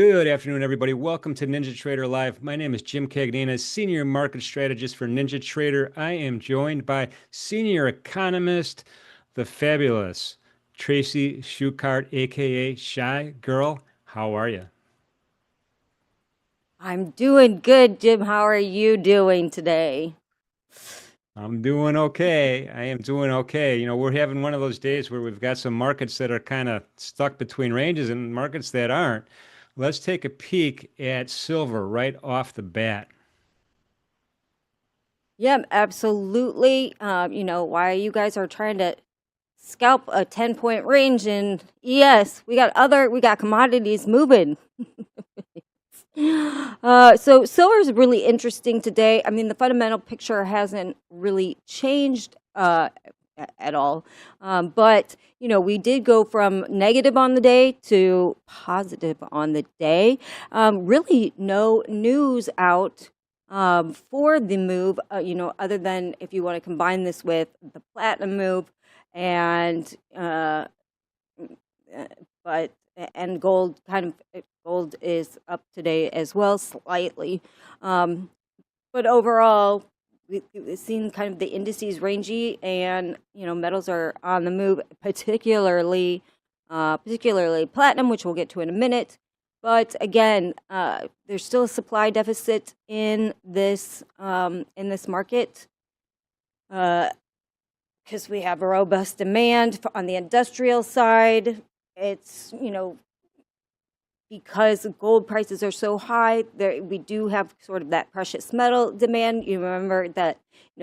Good afternoon, everybody. Welcome to NinjaTrader Live. My name is Jim Cagnina, Senior Market Strategist for NinjaTrader. I am joined by Senior Economist, the fabulous Tracy Shuchart, aka Shy Girl. How are you? I'm doing good, Jim. How are you doing today? I'm doing okay. I am doing okay. We're having one of those days where we've got some markets that are kind of stuck between ranges and markets that aren't. Let's take a peek at silver right off the bat. Yeah, absolutely. Why you guys are trying to scalp a 10-point range, and yes, we got commodities moving. So silver is really interesting today. I mean, the fundamental picture hasn't really changed at all. But, we did go from negative on the day to positive on the day. Really no news out for the move, other than if you want to combine this with the platinum move and but and gold is up today as well slightly, but overall we've seen kind of the indices rangy, and metals are on the move, particularly platinum, which we'll get to in a minute. But again, there's still a supply deficit in this market, because we have a robust demand on the industrial side. It's, because gold prices are so high, there we do have sort of that precious metal demand. You remember that,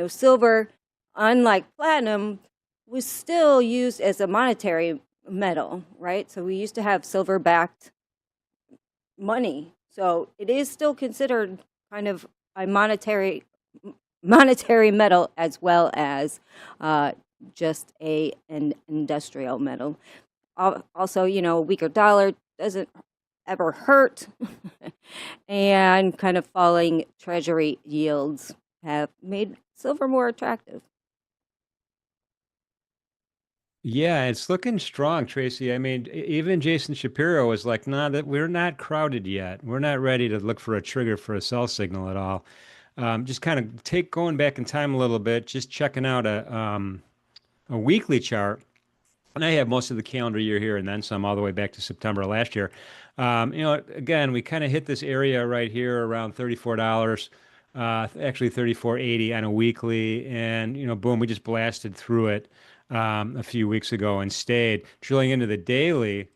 silver, unlike platinum, was still used as a monetary metal, right? So we used to have silver-backed money. So it is still considered kind of a monetary metal, as well as just an industrial metal. Also, a weaker dollar doesn't ever hurt, and kind of falling treasury yields have made silver more attractive. Yeah, it's looking strong, Tracy. I mean, even Jason Shapiro was like, "Nah, that we're not crowded yet. We're not ready to look for a trigger for a sell signal at all." Just kind of going back in time a little bit, just checking out a weekly chart, and I have most of the calendar year here and then some all the way back to September of last year. Again, we kind of hit this area right here around $34, actually 34.80 on a weekly, and boom, we just blasted through it a few weeks ago and stayed. Drilling into the daily,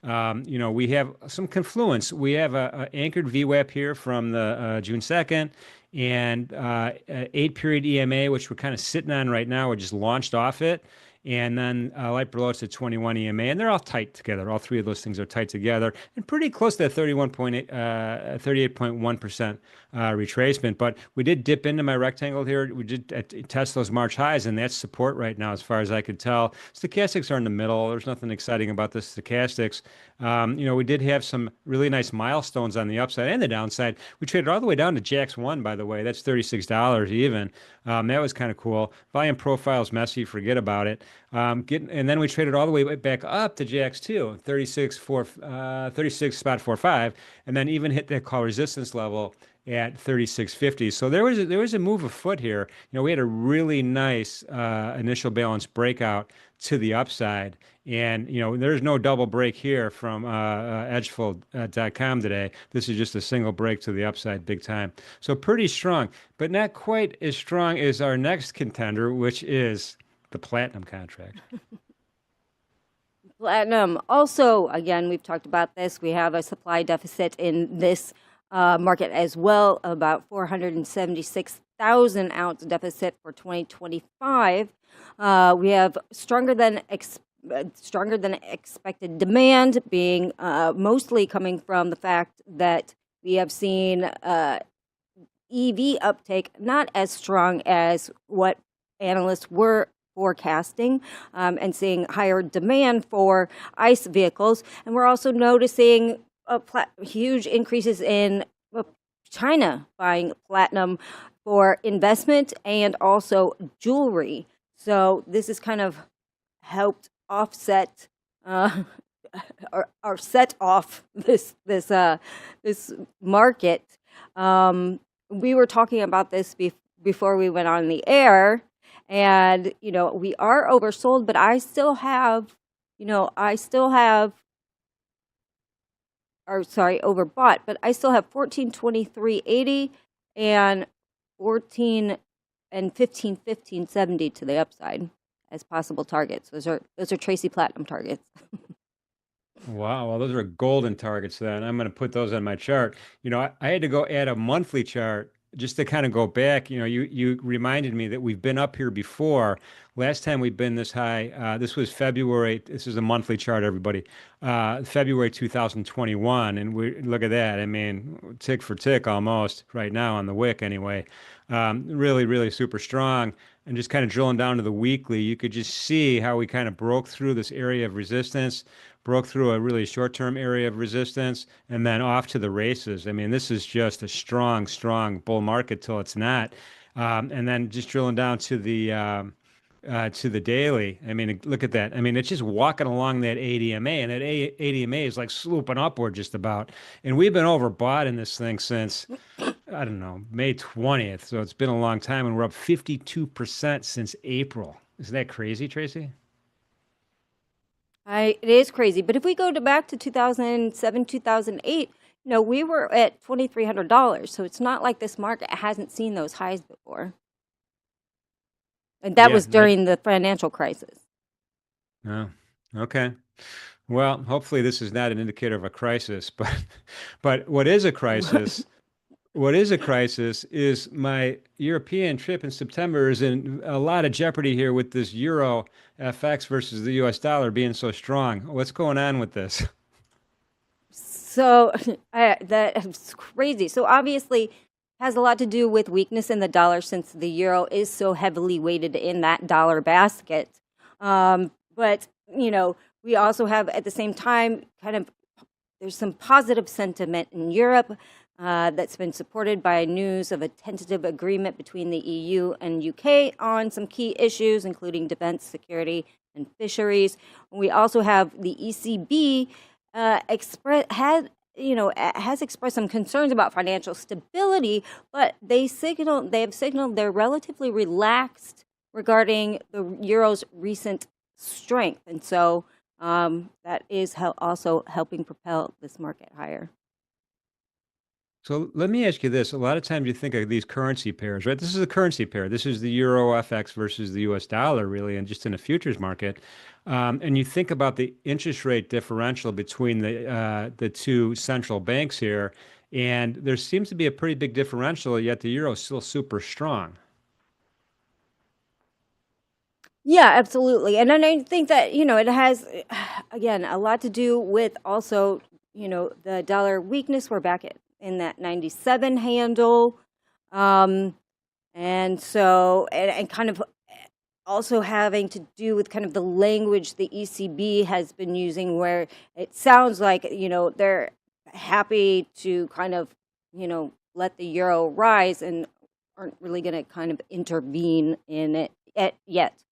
we have some confluence. We have a anchored VWAP here from the June 2nd, and 8-period EMA, which we're kind of sitting on right now. We just launched off it. And then right below it's a 21 EMA, and they're all tight together. All three of those things are tight together and pretty close to that 38.1% retracement. But we did dip into my rectangle here. We did test those March highs, and that's support right now, as far as I could tell. Stochastics are in the middle. There's nothing exciting about the stochastics. We did have some really nice milestones on the upside and the downside. We traded all the way down to JAX 1, by the way. That's $36 even. That was kind of cool. Volume profile's messy. Forget about it. And then we traded all the way back up to JX2, 36 spot 45, and then even hit that call resistance level at 36.50. So there was a move afoot here. We had a really nice initial balance breakout to the upside, and there's no double break here from edgefold.com today. This is just a single break to the upside, big time. So pretty strong, but not quite as strong as our next contender, which is the platinum contract. Platinum. Also, again, we've talked about this. We have a supply deficit in this market as well, about 476,000 ounce deficit for 2025. We have stronger than expected demand, being mostly coming from the fact that we have seen EV uptake not as strong as what analysts were forecasting, and seeing higher demand for ICE vehicles. And we're also noticing huge increases in China buying platinum for investment and also jewelry. So this has kind of helped offset are set off this market. We were talking about this before we went on the air, and we are oversold, but I still have, or sorry, overbought, but I still have 14.2380 and 14 and 15.70 to the upside as possible targets. Those are Tracy Platinum targets. Wow, well, those are golden targets then. I'm going to put those on my chart. I had to go add a monthly chart just to kind of go back. You reminded me that we've been up here before. Last time we've been this high, this was February. This is a monthly chart, everybody. February 2021, and we look at that. I mean, tick for tick almost right now on the wick anyway. Really, really super strong. And just kind of drilling down to the weekly, you could just see how we kind of broke through this area of resistance, broke through a really short-term area of resistance, and then off to the races. I mean, this is just a strong, strong bull market till it's not. And then just drilling down to the daily. I mean, look at that. I mean, it's just walking along that ADMA, and that ADMA is like swooping upward just about. And we've been overbought in this thing since, I don't know, May 20th. So it's been a long time, and we're up 52% since April. Isn't that crazy, Tracy? It is crazy. But if we go back to 2007, 2008, we were at $2,300. So it's not like this market hasn't seen those highs before. And that was during the financial crisis. Oh, okay. Well, hopefully this is not an indicator of a crisis, but what is a crisis? What is a crisis is my European trip in September is in a lot of jeopardy here with this Euro FX versus the US dollar being so strong. What's going on with this? So that's crazy. So obviously has a lot to do with weakness in the dollar since the euro is so heavily weighted in that dollar basket. But, we also have at the same time there's some positive sentiment in Europe that's been supported by news of a tentative agreement between the EU and UK on some key issues, including defense, security, and fisheries. We also have the ECB has expressed some concerns about financial stability, but they have signaled they're relatively relaxed regarding the euro's recent strength, and so that is also helping propel this market higher. So let me ask you this. A lot of times you think of these currency pairs, right? This is a currency pair. This is the Euro FX versus the US dollar, really, and just in a futures market. And you think about the interest rate differential between the two central banks here, and there seems to be a pretty big differential, yet the euro is still super strong. Yeah, absolutely. And then I think that, it has, again, a lot to do with also, the dollar weakness. We're back in that 97 handle. And so, and kind of also having to do with kind of the language the ECB has been using, where it sounds like, they're happy to kind of, let the euro rise and aren't really going to kind of intervene in it yet.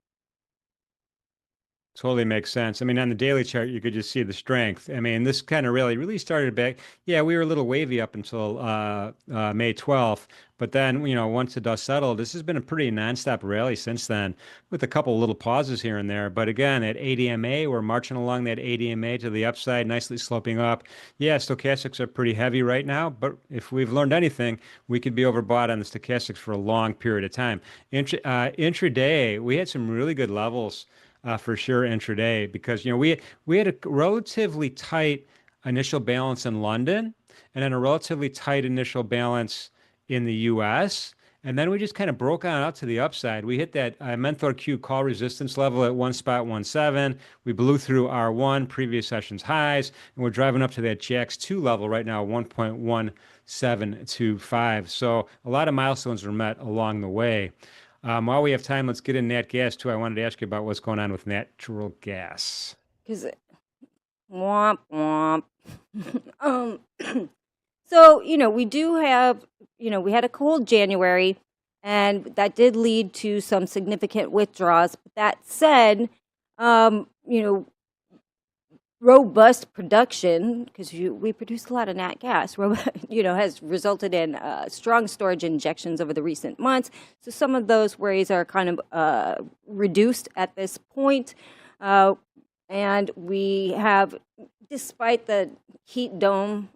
Totally makes sense. I mean, on the daily chart, you could just see the strength. I mean, this kind of really started back. Yeah, we were a little wavy up until May 12th. But then, once the dust settled, this has been a pretty nonstop rally since then, with a couple of little pauses here and there. But again, at ADMA, we're marching along that ADMA to the upside, nicely sloping up. Yeah, stochastics are pretty heavy right now. But if we've learned anything, we could be overbought on the stochastics for a long period of time. Intraday, we had some really good levels. For sure intraday, because we had a relatively tight initial balance in London and then a relatively tight initial balance in the US, and then we just kind of broke on out to the upside. We hit that Menthor Q call resistance level at 1.17. We blew through R1 previous session's highs, and we're driving up to that JAX2 level right now, 1.1725. So a lot of milestones were met along the way. While we have time, let's get in nat gas too. I wanted to ask you about what's going on with natural gas. Because womp womp. So we do have we had a cold January, and that did lead to some significant withdrawals. But that said, robust production, because we produce a lot of nat gas, has resulted in strong storage injections over the recent months. So some of those worries are kind of reduced at this point. And we have, despite the heat dome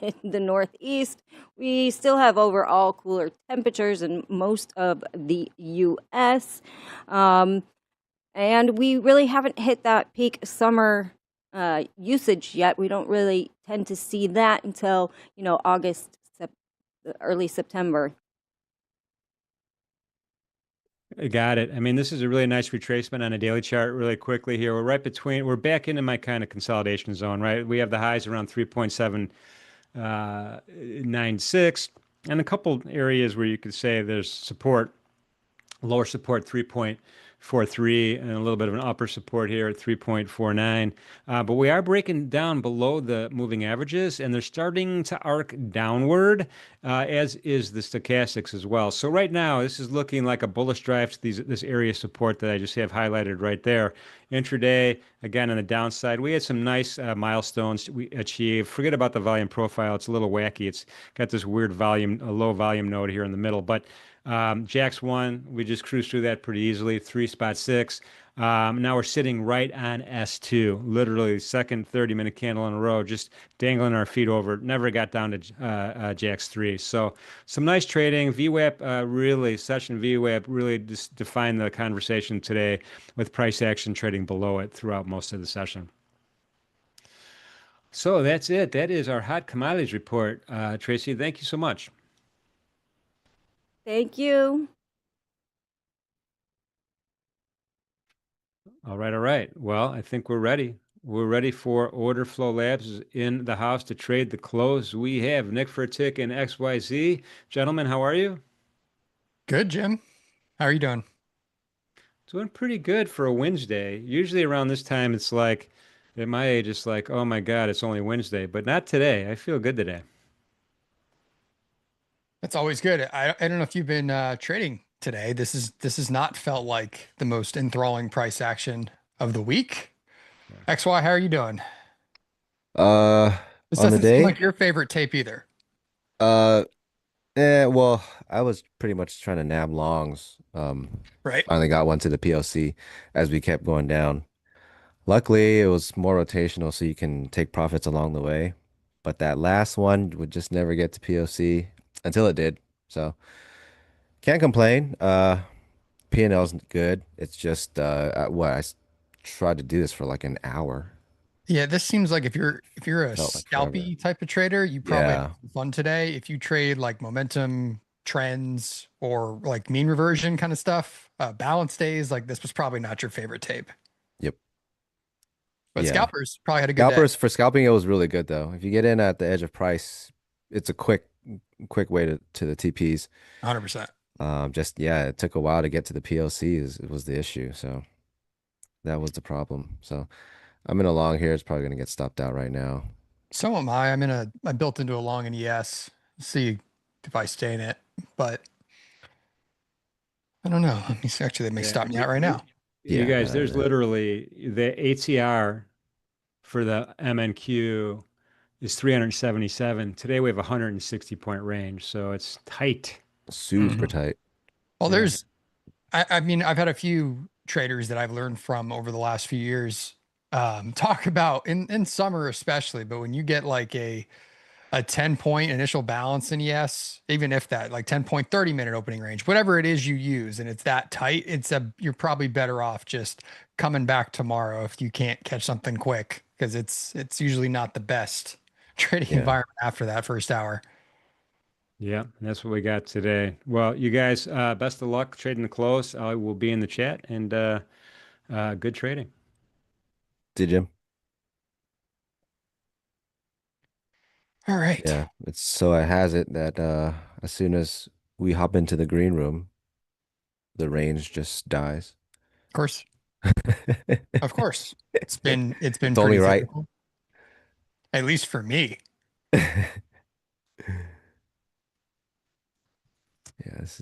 in the Northeast, we still have overall cooler temperatures in most of the U.S. And we really haven't hit that peak summer usage yet. We don't really tend to see that until, August, early September. Got it. I mean, this is a really nice retracement on a daily chart really quickly here. We're back into my kind of consolidation zone, right? We have the highs around 3.796 and a couple areas where you could say there's support, lower support 3.43 and a little bit of an upper support here at 3.49. But we are breaking down below the moving averages and they're starting to arc downward, as is the stochastics as well. So right now, this is looking like a bullish drive to this area of support that I just have highlighted right there. Intraday, again, on the downside, we had some nice milestones we achieved. Forget about the volume profile. It's a little wacky. It's got this weird volume, a low volume node here in the middle, but Jax 1, we just cruised through that pretty easily, 3.6. Now we're sitting right on S2, literally second 30-minute candle in a row, just dangling our feet over. Never got down to Jax 3. So some nice trading. VWAP really, session VWAP really just defined the conversation today with price action trading below it throughout most of the session. So that's it. That is our hot commodities report. Tracy, thank you so much. Thank you. All right, all right. Well, I think we're ready. We're ready for OrderFlow Labs in the house to trade the close. We have Nick Furtick and XYZ. Gentlemen, how are you? Good, Jim. How are you doing? Doing pretty good for a Wednesday. Usually around this time, it's like, at my age, it's like, oh my God, it's only Wednesday, but not today. I feel good today. That's always good. I don't know if you've been trading today. This has not felt like the most enthralling price action of the week. Yeah. XY, how are you doing? Uh, This on the doesn't seem day, like your favorite tape either, uh, well, I was pretty much trying to nab longs. right? Finally got one to the PLC as we kept going down. Luckily, it was more rotational, so you can take profits along the way. But that last one would just never get to POC until it did. So can't complain. P&L's good. It's just tried to do this for like an hour. Yeah, this seems like if you're a Felt like forever. scalpy type of trader, you probably have Yeah. some fun today. If you trade like momentum trends or like mean reversion kind of stuff, balance days, like this was probably not your favorite tape. Yep. But Yeah. scalpers probably had a good day. Scalpers for scalping, it was really good though. If you get in at the edge of price, it's a quick way to the TPs. 100%. Just yeah, it took a while to get to the PLC was the issue. So that was the problem. So I'm in a long here. It's probably gonna get stopped out right now. So am I. I built into a long and yes. See if I stay in it, but I don't know. Let me see. Actually, they may Yeah. stop me out right now. You Yeah, guys, no, there's no. literally the ATR for the MNQ is 377. Today we have a 160 point range, so it's tight. Super Mhm. tight. Well, Yeah. I mean, I've had a few traders that I've learned from over the last few years talk about in summer especially, but when you get like a 10-point initial balance in yes, even if that like 10 point 30-minute opening range, whatever it is you use, and it's that tight, you're probably better off just coming back tomorrow if you can't catch something quick, because it's usually not the best trading Yeah. environment after that first hour. Yeah, that's what we got today. Well, you guys, best of luck trading the close. I will be in the chat and good trading. Did Jim? All right. Yeah. It's so it has it that as soon as we hop into the green room, the range just dies. Of course. Of course. It's been It's only pretty right. typical, at least for me. Yeah, it's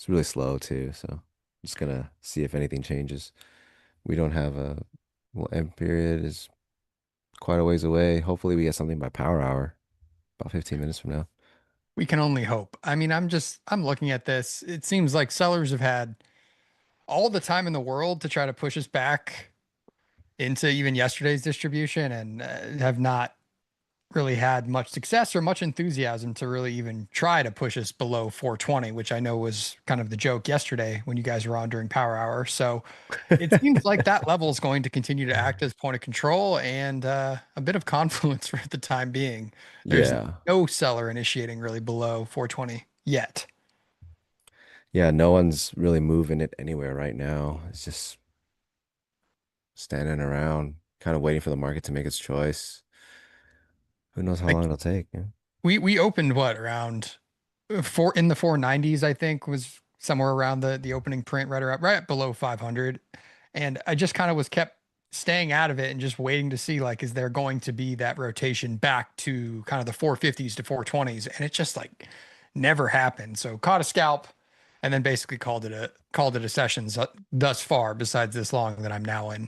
really slow too, so I'm just gonna see if anything changes. We don't have a Well, end period is quite a ways away. Hopefully we get something by power hour, about 15 minutes from now. We can only hope. I mean, I'm looking at this. It seems like sellers have had all the time in the world to try to push us back into even yesterday's distribution and have not really had much success or much enthusiasm to really even try to push us below 420, which I know was kind of the joke yesterday when you guys were on during power hour. So it seems like that level is going to continue to act as point of control and a bit of confluence for the time being. There's Yeah. no seller initiating really below 420 yet. Yeah, no one's really moving it anywhere right now. It's just standing around, kind of waiting for the market to make its choice. Who knows how long Like it'll take? Yeah. we opened what around four in the 490s, I think was somewhere around the opening print right below 500. And I just kind of was kept staying out of it and just waiting to see like, is there going to be that rotation back to kind of the 450s to 420s? And it just like never happened. So caught a scalp and then basically called it a session thus far, besides this long that I'm now in.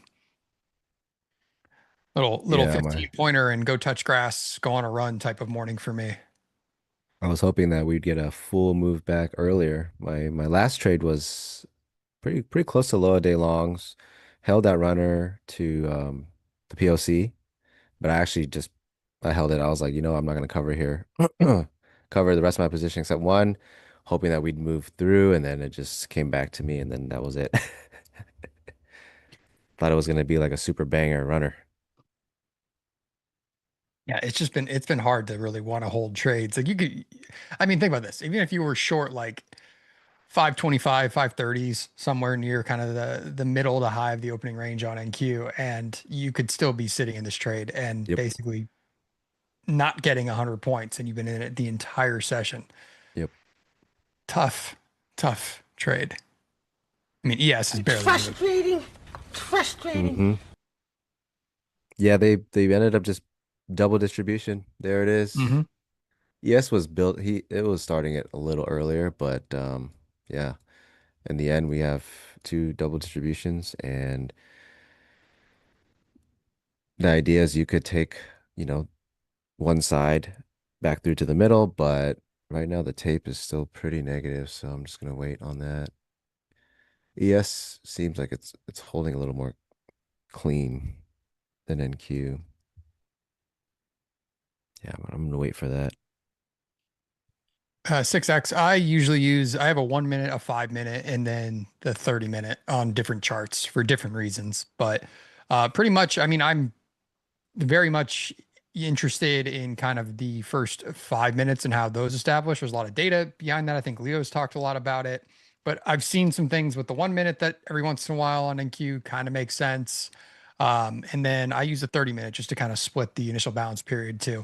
Little Yeah, 15 pointer and go touch grass, go on a run type of morning for me. I was hoping that we'd get a full move back earlier. My last trade was pretty close to low a day longs. Held that runner to the POC, but I actually just I held it. I was like, I'm not gonna cover here. Cover the rest of my position except one, hoping that we'd move through, and then it just came back to me, and then that was it. Thought it was gonna be like a super banger runner. Yeah, it's been hard to really want to hold trades. Like I mean, think about this. Even if you were short like 525, 530s, somewhere near kind of the middle to high of the opening range on NQ, and you could still be sitting in this trade and Yep. basically not getting 100 points, and you've been in it the entire session. Yep. Tough, tough trade. I mean, ES is It's barely moving. frustrating. It's frustrating. Yeah, they ended up just double distribution. There it is. Hmm. Yes was built it was starting it a little earlier, but yeah. In the end we have two double distributions, and the idea is you could take, you know, one side back through to the middle, but right now the tape is still pretty negative, so I'm just gonna wait on that. ES seems like it's holding a little more clean than NQ. Yeah, but I'm gonna wait for that. 6X, I have a 1 minute, a 5 minute, and then the 30 minute on different charts for different reasons. But pretty much, I mean, I'm very much interested in kind of the first 5 minutes and how those establish. There's a lot of data behind that. I think Leo's talked a lot about it, but I've seen some things with the 1 minute that every once in a while on NQ kind of makes sense. And then I use the 30 minute just to kind of split the initial balance period too,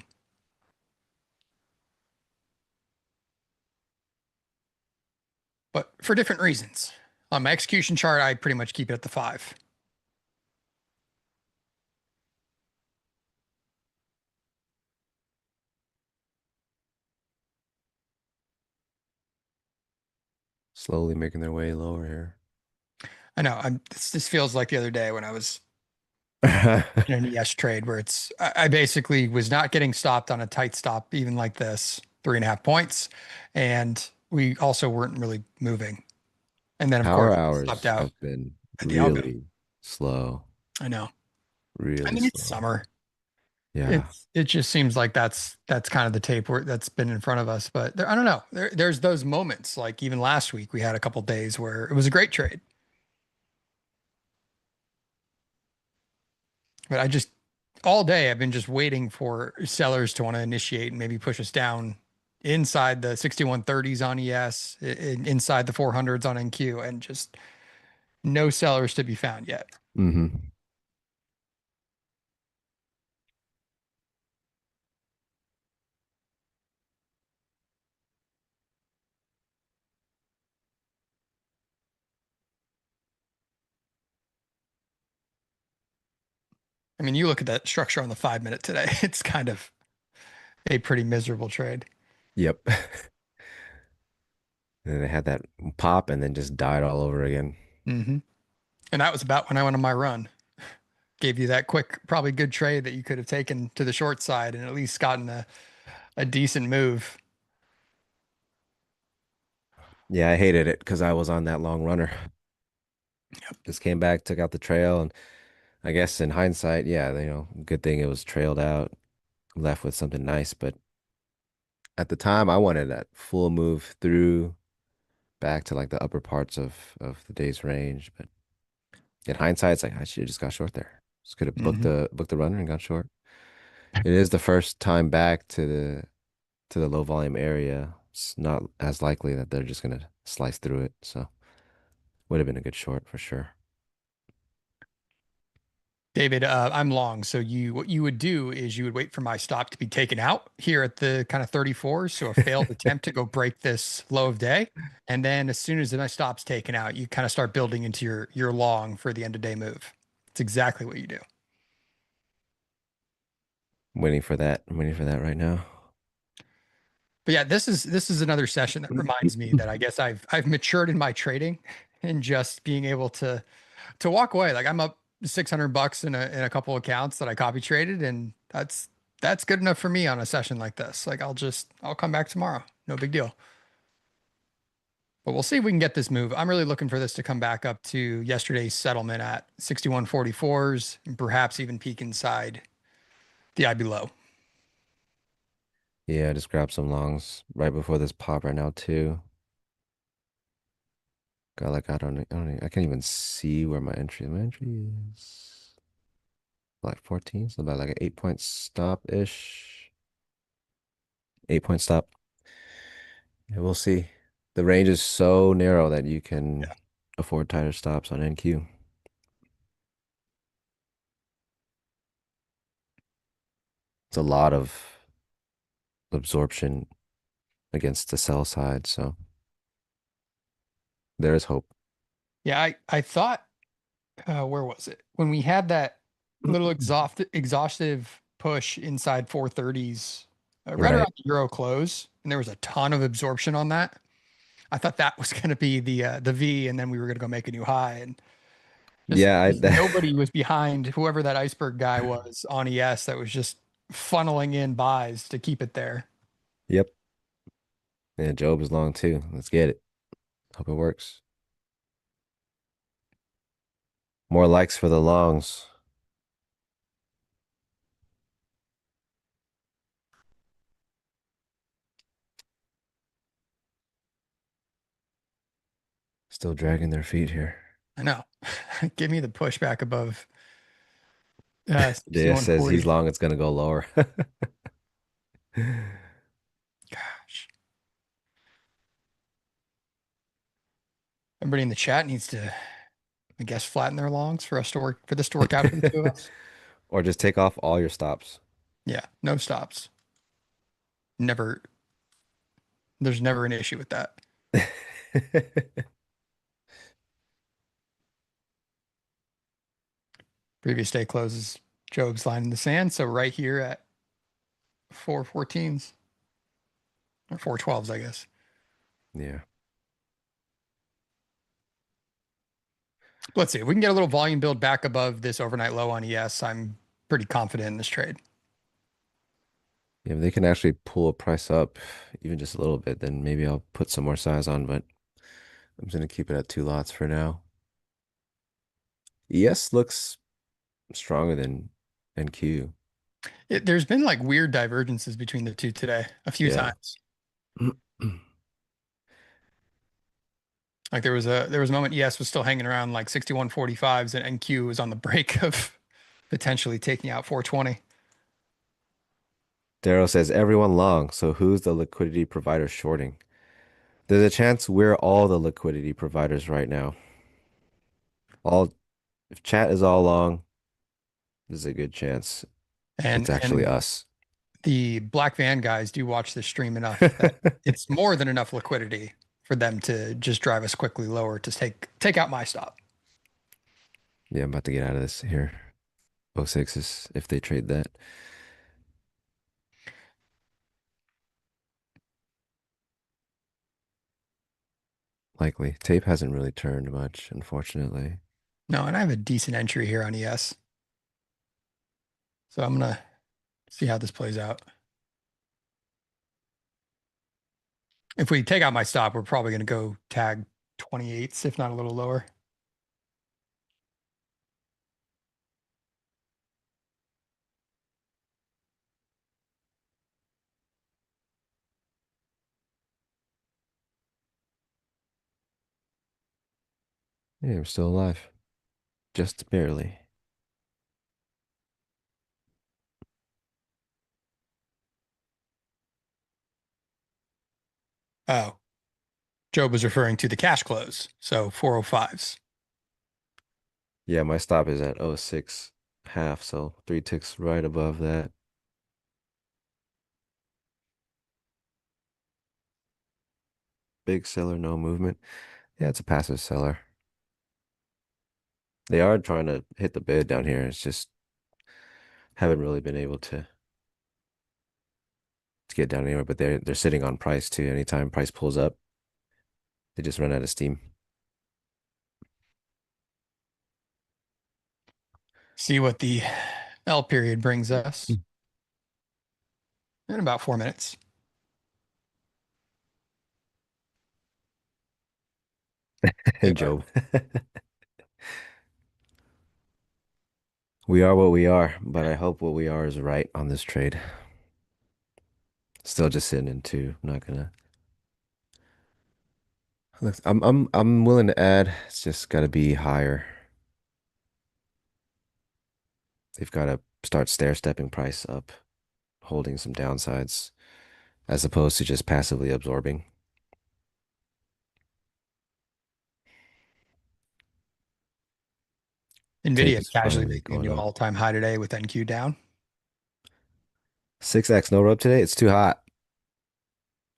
but for different reasons. On my execution chart, I pretty much keep it at the 5. Slowly making their way lower I know this feels like the other day when I was here. in an ES trade where I basically was not getting stopped on a tight stop, even like this, 3.5 points. And we also weren't really moving. And then of Power course stopped hours out have been at the Algo. really slow, I know. I really mean, it's slow. summer. Yeah. It just seems like that's kind of the tape where that's been in front of us. But I don't know. There's those moments. Like even last week, we had a couple days where it was a great trade. But I just all day I've been just waiting for sellers to want to initiate and maybe push us down inside the 6130s on ES, inside the 400s on NQ, and just no sellers to be found yet. Hmm. I mean, you look at that structure on the 5 minute today, it's kind of a pretty miserable trade. Yep. And then they had that pop and then just died all over again. Hmm. And that was about when I went on my run. gave you that quick, probably good trade that you could have taken to the short side and at least gotten a decent move. Yeah, I hated it because I was on that long runner. Just came back, took out the trail, and I guess in hindsight, yeah, good thing it was trailed out, left with something nice. But at the time, I wanted that full move through back to like the upper parts of the day's range. But in hindsight, it's like I should have just got short there. Just could have Mhm. booked the runner and got short. It is the first time back to the low volume area. It's not as likely that they're just gonna slice through it. So would have been a good short for sure. David, I'm long. So what you would do is you would wait for my stop to be taken out here at the kind of 34. So a failed attempt to go break this low of day. And then as soon as my stop's taken out, you kind of start building into your long for the end of day move. It's exactly what you do. I'm waiting for that. I'm waiting for that right now. But yeah, this is another session that reminds me that I guess I've matured in my trading and just being able to walk away. Like I'm up $600 in a couple accounts that I copy traded, and that's good enough for me on a session like this. Like I'll come back tomorrow. No big deal. But we'll see if we can get this move. I'm really looking for this to come back up to yesterday's settlement at 61.44s and perhaps even peek inside the IB low. Yeah, I just grabbed some longs right before this pop right now too. Got like I can't even see where my entry. My entry is like 14, so about like an 8 point stop ish. 8 point stop. Yeah, we'll see. The range is so narrow that you can afford tighter stops on NQ. It's a lot of absorption against the sell side, so there is hope. Yeah, I thought where was it? When we had that little exhaustive push inside 430s, right Right. around the Euro close, and there was a ton of absorption on that. I thought that was going to be the V, and then we were going to go make a new high, and Yeah, just nobody was behind whoever that iceberg guy was on ES that was just funneling in buys to keep it there. yep. And Job is long too. Let's get it. Hope it works. More likes for the longs. Still dragging their feet here. I know. Give me the pushback above JS says he's 6140. long, it's gonna go lower. Gosh. Everybody in the chat needs to, I guess, flatten their longs for us to work for this to work out for the two of us. Or just take off all your stops. Yeah, no stops. Never, there's never an issue with that. Previous day closes Job's line in the sand. So right here at 414s or 412s, I guess. Yeah. Let's see if we can get a little volume build back above this overnight low on ES. I'm pretty confident in this trade. Yeah, if they can actually pull a price up even just a little bit, then maybe I'll put some more size on, but I'm just gonna keep it at 2 lots for now. ES looks stronger than NQ. There's been like weird divergences between the two today a few Yeah. times. Like there was a moment ES was still hanging around like 61.45s and NQ was on the break of potentially taking out 420. Daryl says everyone long, so who's the liquidity provider shorting? There's a chance we're all the liquidity providers right now. All if chat is all long, there's a good chance it's actually And us. the Black Van guys do watch this stream enough that it's more than enough liquidity for them to just drive us quickly lower to take out my stop. Yeah, I'm about to get out of this here. 06 is if they trade that. Likely. Tape hasn't really turned much, unfortunately. No, and I have a decent entry here on ES. So I'm gonna see how this plays out. If we take out my stop, we're probably gonna go tag 28s, if not a little lower. Yeah, we're still alive. Just barely. Oh, Job was referring to the cash close. So 405s. Yeah, my stop is at 06 half, so 3 ticks right above that. Big seller, no movement. Yeah, it's a passive seller. They are trying to hit the bid down here. It's just haven't really been able to get down anywhere, but they're sitting on price too. Anytime price pulls up, they just run out of steam. See what the L period brings us in about 4 minutes. Hey, Job. We are what we are, but I hope what we are is right on this trade. Still just sitting in two. Not gonna. I'm willing to add. It's just got to be higher. They've got to start stair-stepping price up, holding some downsides, as opposed to just passively absorbing. Take Nvidia is is casually finally making a going new up. all-time high today with NQ down. 6x no rub today. It's too hot.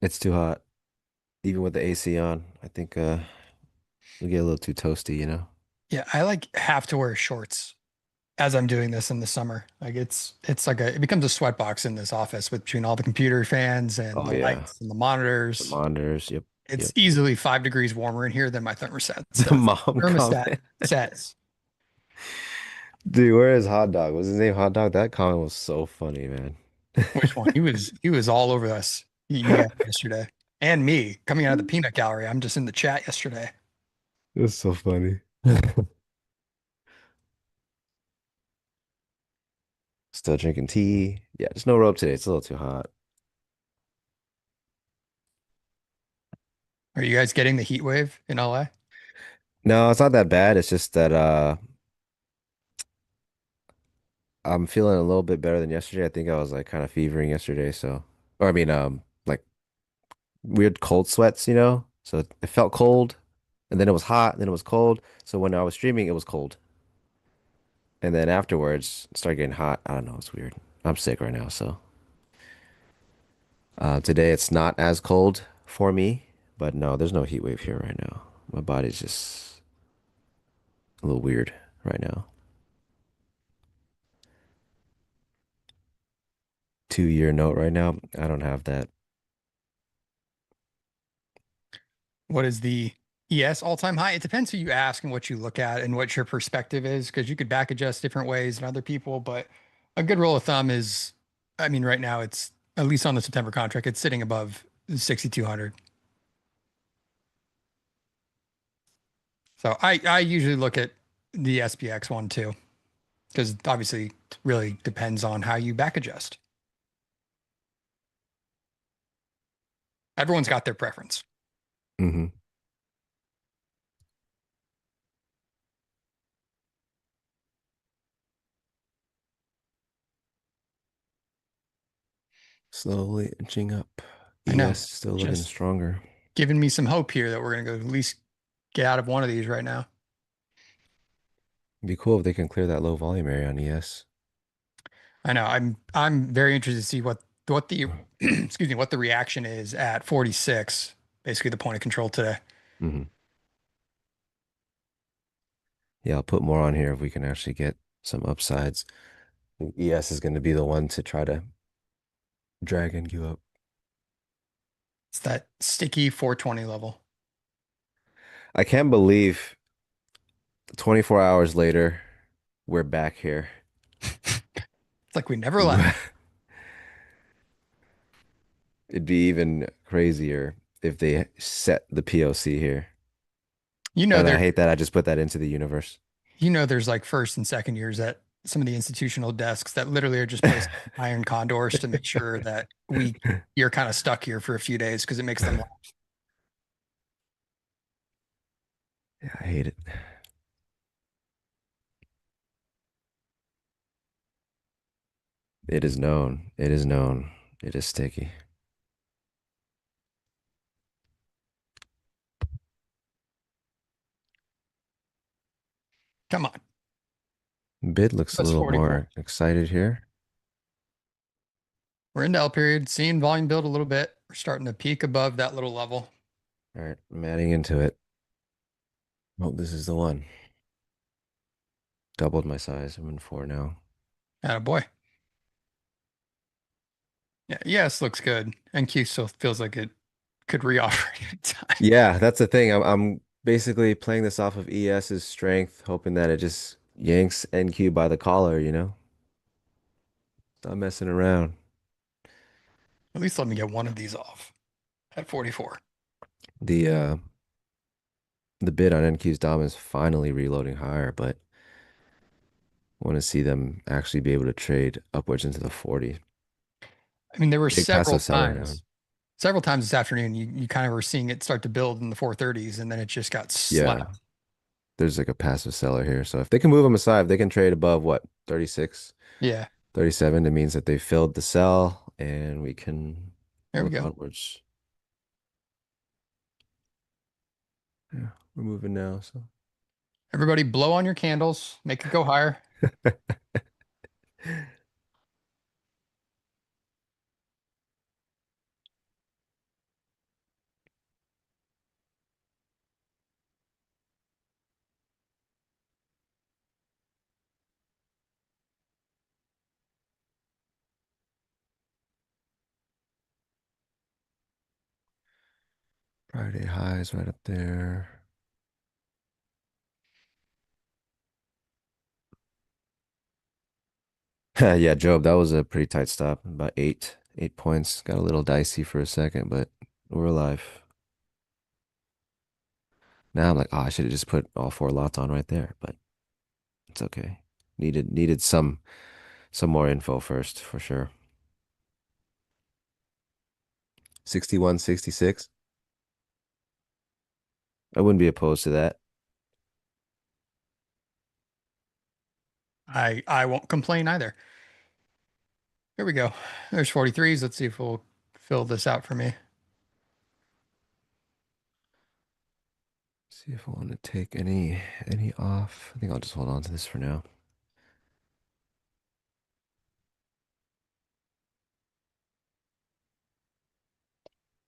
It's too hot. Even with the AC on, I think we get a little too toasty, you know? Yeah, I like have to wear shorts as I'm doing this in the summer. Like it's like it becomes a sweatbox in this office with between all the computer fans and Oh the yeah. lights and the The monitors. monitors. Yep. It's Yep. easily 5 degrees warmer in here than my thermostat The does. mom Thermostat comment. says. Dude, where is Hot Dog? Was his name Hot Dog? That comment was so funny, man. Which one? He was all over us, you guys yesterday. And me coming out of the peanut gallery. I'm just in the chat yesterday. It was so funny. Still drinking tea. Yeah, there's no rope today. It's a little too hot. Are you guys getting the heat wave in LA? No, it's not that bad. It's just that I'm feeling a little bit better than yesterday. I think I was like kind of fevering yesterday, so or I mean like weird cold sweats, you know? So it felt cold and then it was hot, and then it was cold. So when I was streaming, it was cold. And then afterwards, it started getting hot. I don't know, it's weird. I'm sick right now, so today it's not as cold for me, but no, there's no heat wave here right now. My body's just a little weird right now. 2 year note right now. I don't have that. What is the ES all-time high? It depends who you ask and what you look at and what your perspective is, because you could back adjust different ways than other people. But a good rule of thumb is, I mean, right now it's at least on the September contract, it's sitting above 6,200. So I usually look at the SPX one too, because obviously it really depends on how you back adjust. Everyone's got their preference. Mm-hmm. Slowly inching up. I know. ES still looking Just stronger. giving me some hope here that we're going to go at least get out of one of these right now. It'd be cool if they can clear that low volume area on ES. I know. I'm very interested to see what the excuse me, what the reaction is at 46, basically the point of control today. Mm-hmm. Yeah, I'll put more on here if we can actually get some upsides. I think ES is going to be the one to try to drag NQ up. It's that sticky 420 level. I can't believe 24 hours later, we're back here. It's like we never left. It'd be even crazier if they set the POC here. You know And I there hate that I just put that into the universe. there's like first and second years at some of the institutional desks that literally are just placed iron condors to make sure that you're kind of stuck here for a few days because it makes them laugh. Yeah, I hate it. It is known. It is known. It is sticky. Come on. Bid looks a That's little 44. more excited here. We're into L period, seeing volume build a little bit. We're starting to peak above that little level. All right, I'm adding into it. Oh, this is the one. Doubled my size. I'm in 4 now. Attaboy. Yeah, yes, looks good. NQ still feels like it could reoffer any time. Yeah, that's the thing. I'm basically playing this off of ES's strength, hoping that it just yanks NQ by the collar, you know? Stop messing around. At least let me get one of these off at 44. The the bid on NQ's Dom is finally reloading higher, but I want to see them actually be able to trade upwards into the 40. I mean, there were Big passive seller now. several times this afternoon, you kind of were seeing it start to build in the 430s, and then it just got Yeah, slapped. there's like a passive seller here. So if they can move them aside, if they can trade above what, 36, Yeah, 37, it means that they filled the sell and we can there we look go. onwards. Yeah, we're moving now, so. Everybody blow on your candles, make it go higher. Friday highs right up there. Yeah, Job, that was a pretty tight stop. About 8 points. Got a little dicey for a second, but we're alive. Now I'm like, oh, I should have just put all 4 lots on right there, but it's okay. Needed some more info first for sure. 61, 66. I wouldn't be opposed to that. I won't complain either. Here we go. There's 43s. Let's see if we'll fill this out for me. See if I want to take any off. I think I'll just hold on to this for now.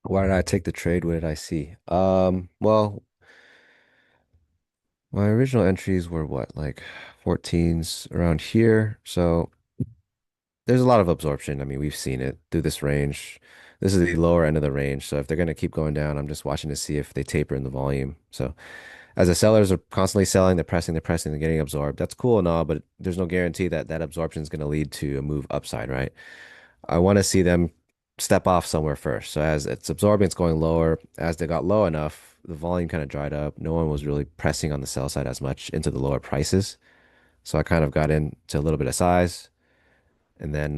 Why did I take the trade? What did I see? Well, my original entries were what, like 14s around here. So there's a lot of absorption. I mean, we've seen it through this range. This is the lower end of the range. So if they're going to keep going down, I'm just watching to see if they taper in the volume. So as the sellers are constantly selling, they're pressing, they're getting absorbed. That's cool and all, but there's no guarantee that that absorption is going to lead to a move upside, right? I want to see them step off somewhere first. So as it's absorbing, it's going lower. As they got low enough, the volume kind of dried up. No one was really pressing on the sell side as much into the lower prices. So I kind of got into a little bit of size. And then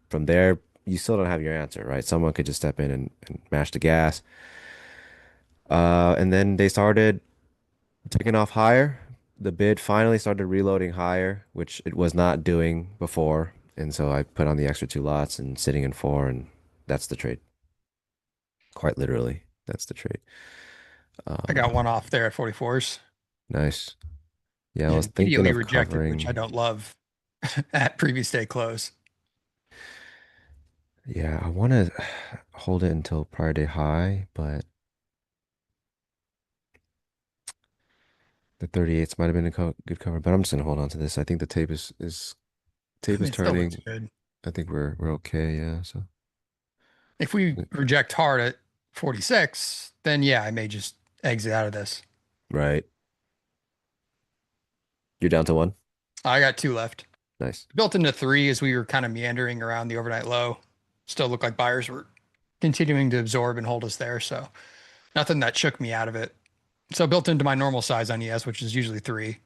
from there, you still don't have your answer, right? Someone could just step in and mash the gas. And then they started taking off higher. The bid finally started reloading higher, which it was not doing before. And so I put on the extra 2 lots and sitting in 4, and that's the trade. Quite literally, that's the trade. I got one off there at 44s. Nice. Yeah, I Yeah, was thinking immediately of rejected, which I covering. don't love at previous day close. Yeah, I want to hold it until prior day high, but the 38s might have been a good cover. But I'm just gonna hold on to this. I think the I tape mean, is it still looks turning. good. I think we're okay. Yeah. So If we reject hard at 46, then yeah, I may just exit out of this. right, you're down to 1. I got 2 left. Nice. Built into 3 as we were kind of meandering around the overnight low. Still looked like buyers were continuing to absorb and hold us there. So nothing that shook me out of it. So built into my normal size on ES, which is usually 3.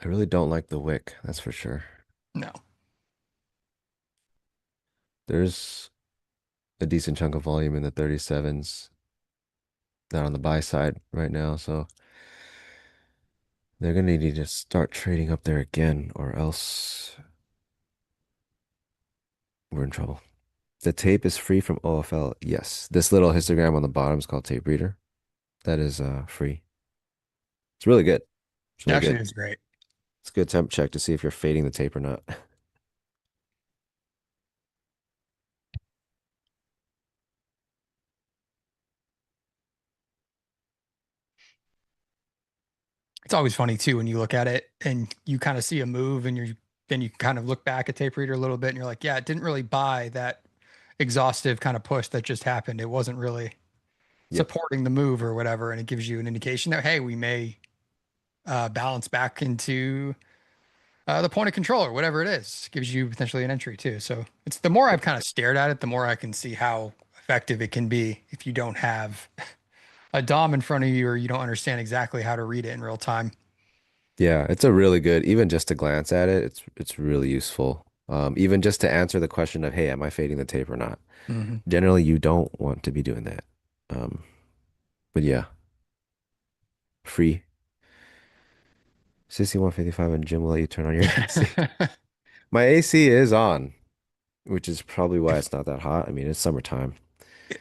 I really don't like the wick, that's for sure. No. There's a decent chunk of volume in the 37s not on the buy side right now, so they're gonna need to start trading up there again, or else we're in trouble. The tape is free from OFL. Yes. This little histogram on the bottom is called Tape Reader. That is free. It's really good. It's really Actually, good. it's great. It's a good temp check to see if you're fading the tape or not. It's always funny too when you look at it and you kind of see a move and then you kind of look back at Tape Reader a little bit and you're like, yeah, it didn't really buy that exhaustive kind of push that just happened. It wasn't really Yep. supporting the move or whatever. And it gives you an indication that, hey, we may balance back into the point of control or whatever it is. Gives you potentially an entry too. So it's the more I've kind of stared at it, the more I can see how effective it can be if you don't have a DOM in front of you or you don't understand exactly how to read it in real time. Yeah, it's a really good, even just to glance at it, it's really useful. Even just to answer the question of, hey, am I fading the tape or not? Mm-hmm. Generally, you don't want to be doing that. Um, but yeah, free. 6155 and Jim will let you turn on your AC. My AC is on, which is probably why it's not that hot. I mean, it's summertime.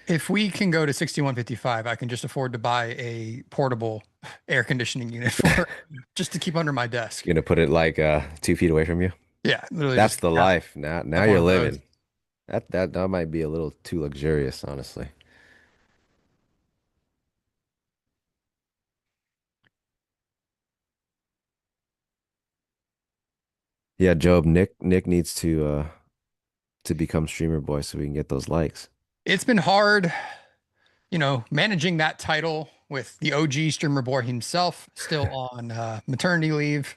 If we can go to 6155, I can just afford to buy a portable air conditioning unit for just to keep under my desk. You're gonna put it like 2 feet away from you. Yeah, literally That's just the life. Now have you're one of those. living. That might be a little too luxurious, honestly. Yeah, Job, Nick needs to become streamer boy so we can get those likes. It's been hard, managing that title with the OG streamer boy himself still on maternity leave.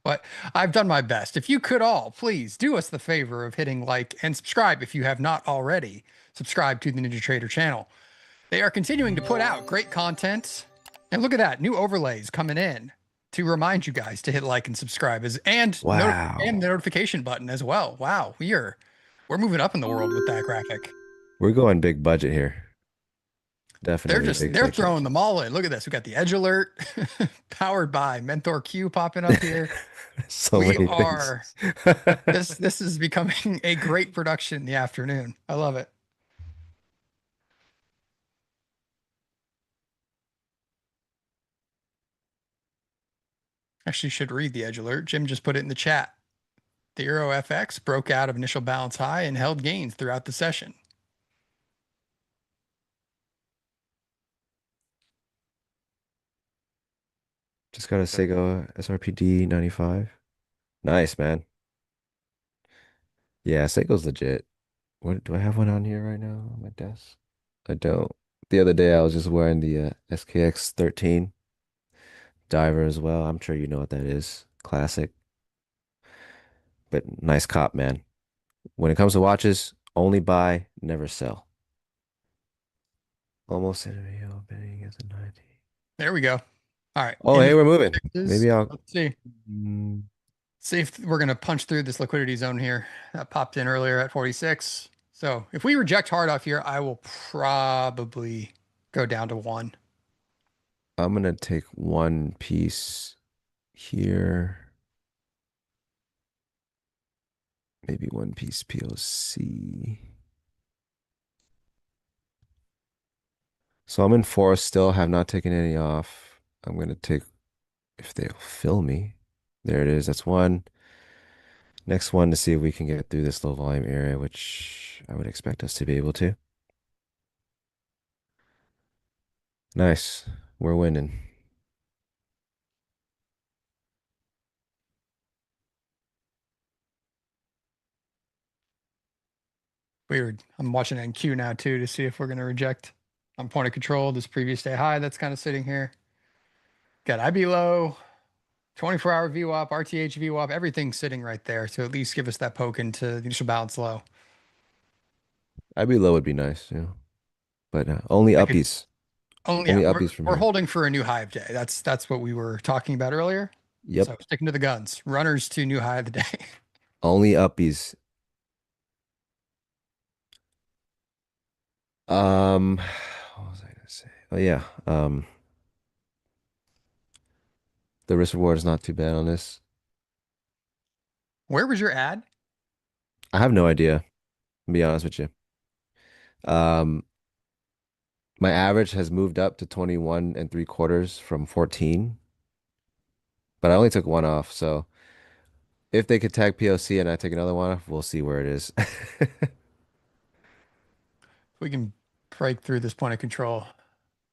But I've done my best. If you could all please do us the favor of hitting like and subscribe if you have not already. Subscribe to the NinjaTrader channel. They are continuing to put out great content. And look at that, new overlays coming in to remind you guys to hit like and subscribe and Wow. the notification button as well. Wow, we're moving up in the world with that graphic. We're going big budget here. Definitely big They're budget. throwing them all in. Look at this. We got the edge alert powered by Mentor Q popping up here. So We many are things. this is becoming a great production in the afternoon. I love it. Actually should read the edge alert. Jim just put it in the chat. The Euro FX broke out of initial balance high and held gains throughout the session. Just got a Sego SRPD 95. Nice, man. Yeah, Sego's legit. What do I have one on here right now on my desk? I don't. The other day I was just wearing the SKX 13 diver as well. I'm sure you know what that is. Classic, but nice cop, man. When it comes to watches, only buy, never sell. Almost in a video bidding as a 90. There we go. All right. Oh, hey, we're moving. Maybe I'll. Let's see. Mm, See if we're going to punch through this liquidity zone here that popped in earlier at 46. So if we reject hard off here, I will probably go down to 1. I'm gonna take one piece here. Maybe one piece POC. So I'm in 4 still, have not taken any off. I'm gonna take, if they'll fill me. There it is. That's one. Next one to see if we can get through this low volume area, which I would expect us to be able to. Nice. We're winning. Weird. I'm watching NQ now too to see if we're going to reject on point of control this previous day high that's kind of sitting here. Got IB low. 24-hour VWAP, RTH VWAP, everything's sitting right there to at least give us that poke into the initial balance low. IB low would be nice, but only I could uppies. only, yeah, Only uppies from we're here. holding for a new high of day. That's what we were talking about earlier. Yep. So sticking to the guns, runners to new high of the day. Only uppies. What was I gonna say? Oh yeah. The risk reward is not too bad on this. Where was your ad? I have no idea, to be honest with you. Um, my average has moved up to 21 and 3/4 from 14, but I only took one off. So if they could tag POC and I take another one off, we'll see where it is. If we can break through this point of control,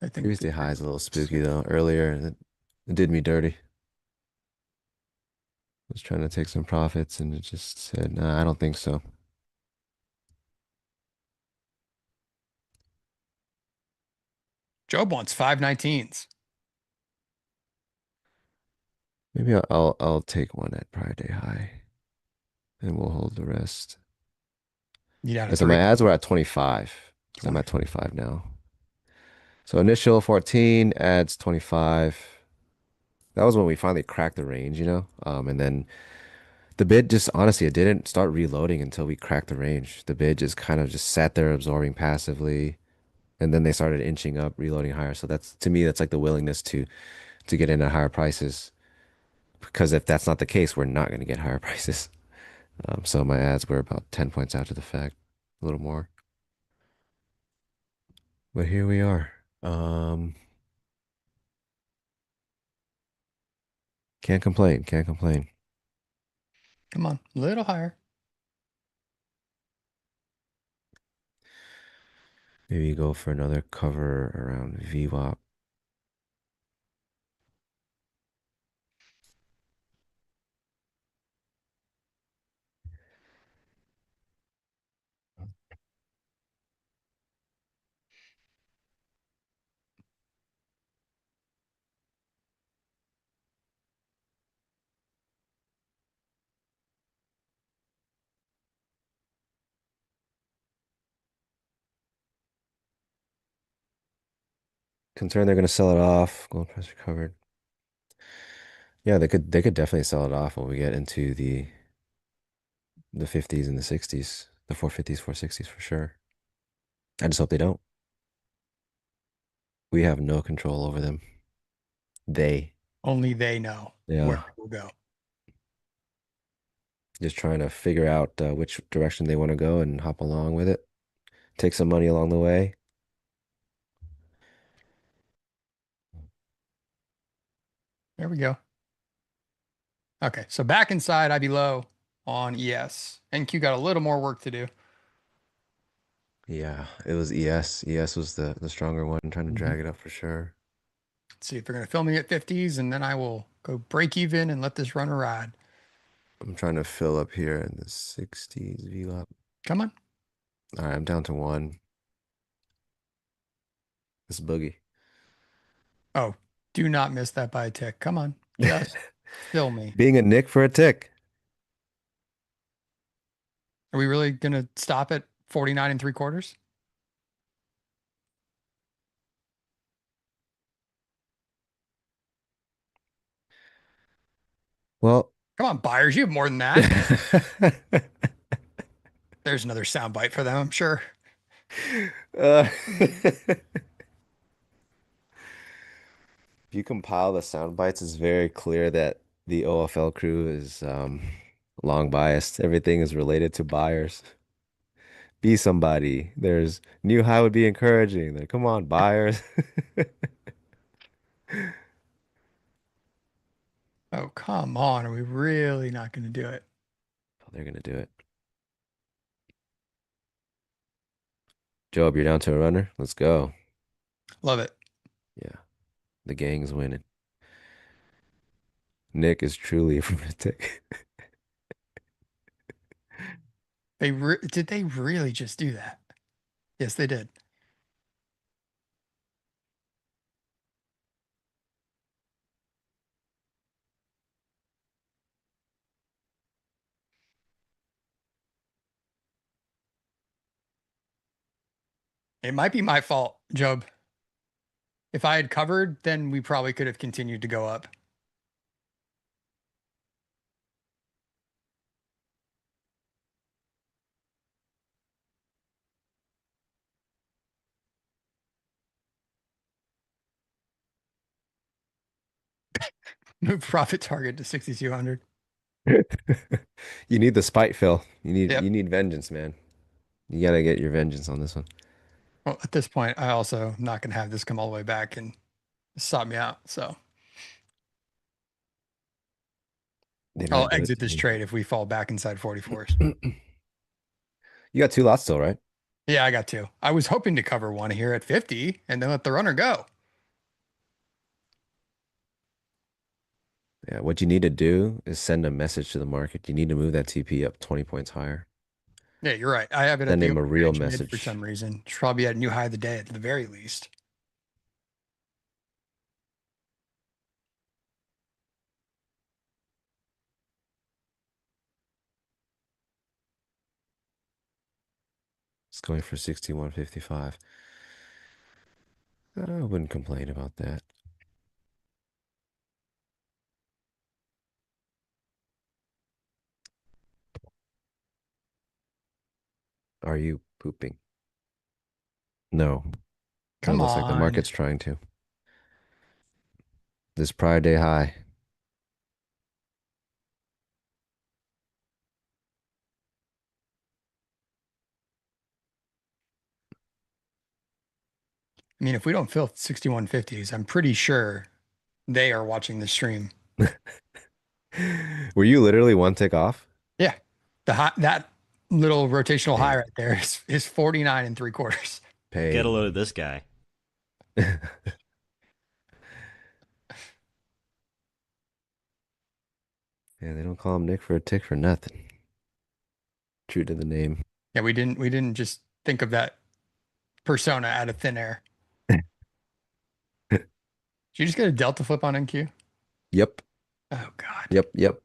I think Tuesday high is a little spooky though. Earlier, it did me dirty. I was trying to take some profits and it just said, nah, I don't think so. Job wants 519s. Maybe I'll take one at prior day high and we'll hold the rest. You down to And so my 3? ads were at 25 because I'm at 25 now. So initial 14, ads 25. That was when we finally cracked the range, and then the bid just honestly, it didn't start reloading until we cracked the range. The bid just kind of just sat there absorbing passively, and then they started inching up, reloading higher. So that's to me, that's like the willingness to get in at higher prices. Because if that's not the case, we're not going to get higher prices. So my ads were about 10 points after the fact, a little more. But here we are. Can't complain. Can't complain. Come on, a little higher. Maybe go for another cover around VWAP. Concerned they're going to sell it off. Gold price recovered. Yeah, they could definitely sell it off when we get into the 50s and the 60s, the 450s, 460s for sure. I just hope they don't. We have no control over them. They, Only they know where yeah, it will go. just trying to figure out which direction they want to go and hop along with it. Take some money along the way. There we go. Okay, so back inside, I'd be low on ES. NQ got a little more work to do. Yeah, it was ES. ES was the stronger one, trying to drag it up for sure. Let's see if they're going to fill me at 50s, and then I will go break even and let this runner ride. I'm trying to fill up here in the 60s VWAP. Come on. All right, I'm down to one. This boogie. Oh, do not miss that by a tick. Come on. Just fill me. Being a Nick for a tick. Are we really going to stop at 49 and 3/4? Well, Come on, buyers. You have more than that. There's another soundbite for them, I'm sure. if you compile the sound bites, it's very clear that the OFL crew is long biased. Everything is related to buyers. Be somebody. There's new high would be encouraging. Like, come on, buyers. Oh, come on. Are we really not going to do it? They're gonna do it. Job, you're down to a runner. Let's go. Love it. Yeah, the gang's winning. Nick is truly a fanatic. Did they really just do that? Yes, they did. It might be my fault, Job. If I had covered, then we probably could have continued to go up. Move profit target to 6,200. You need the spite, Phil. You Yep. need vengeance, man. You gotta get your vengeance on this one. Well, at this point, I also am not going to have this come all the way back and stop me out. So They I'll might do it exit to this me. trade if we fall back inside 44s. You got two lots still, right? Yeah, I got two. I was hoping to cover one here at 50 and then let the runner go. Yeah, what you need to do is send a message to the market. You need to move that TP up 20 points higher. Yeah, you're right. I have it at Send the him a open real range mid for message. some reason. Should probably at a new high of the day at the very least. It's going for 61.55. I wouldn't complain about that. Are you pooping? No. But it Come looks like the on. market's trying to. This prior day high. I mean, if we don't fill 6150s, I'm pretty sure they are watching the stream. Were you literally one tick off? Yeah. The high, that little rotational high Damn. right there is 49 and three quarters. Get a load Pain. of this guy. Yeah, they don't call him Nick for a tick for nothing. True to the name. Yeah, we didn't just think of that persona out of thin air. Did you just get a delta flip on NQ? Yep. Oh God. Yep.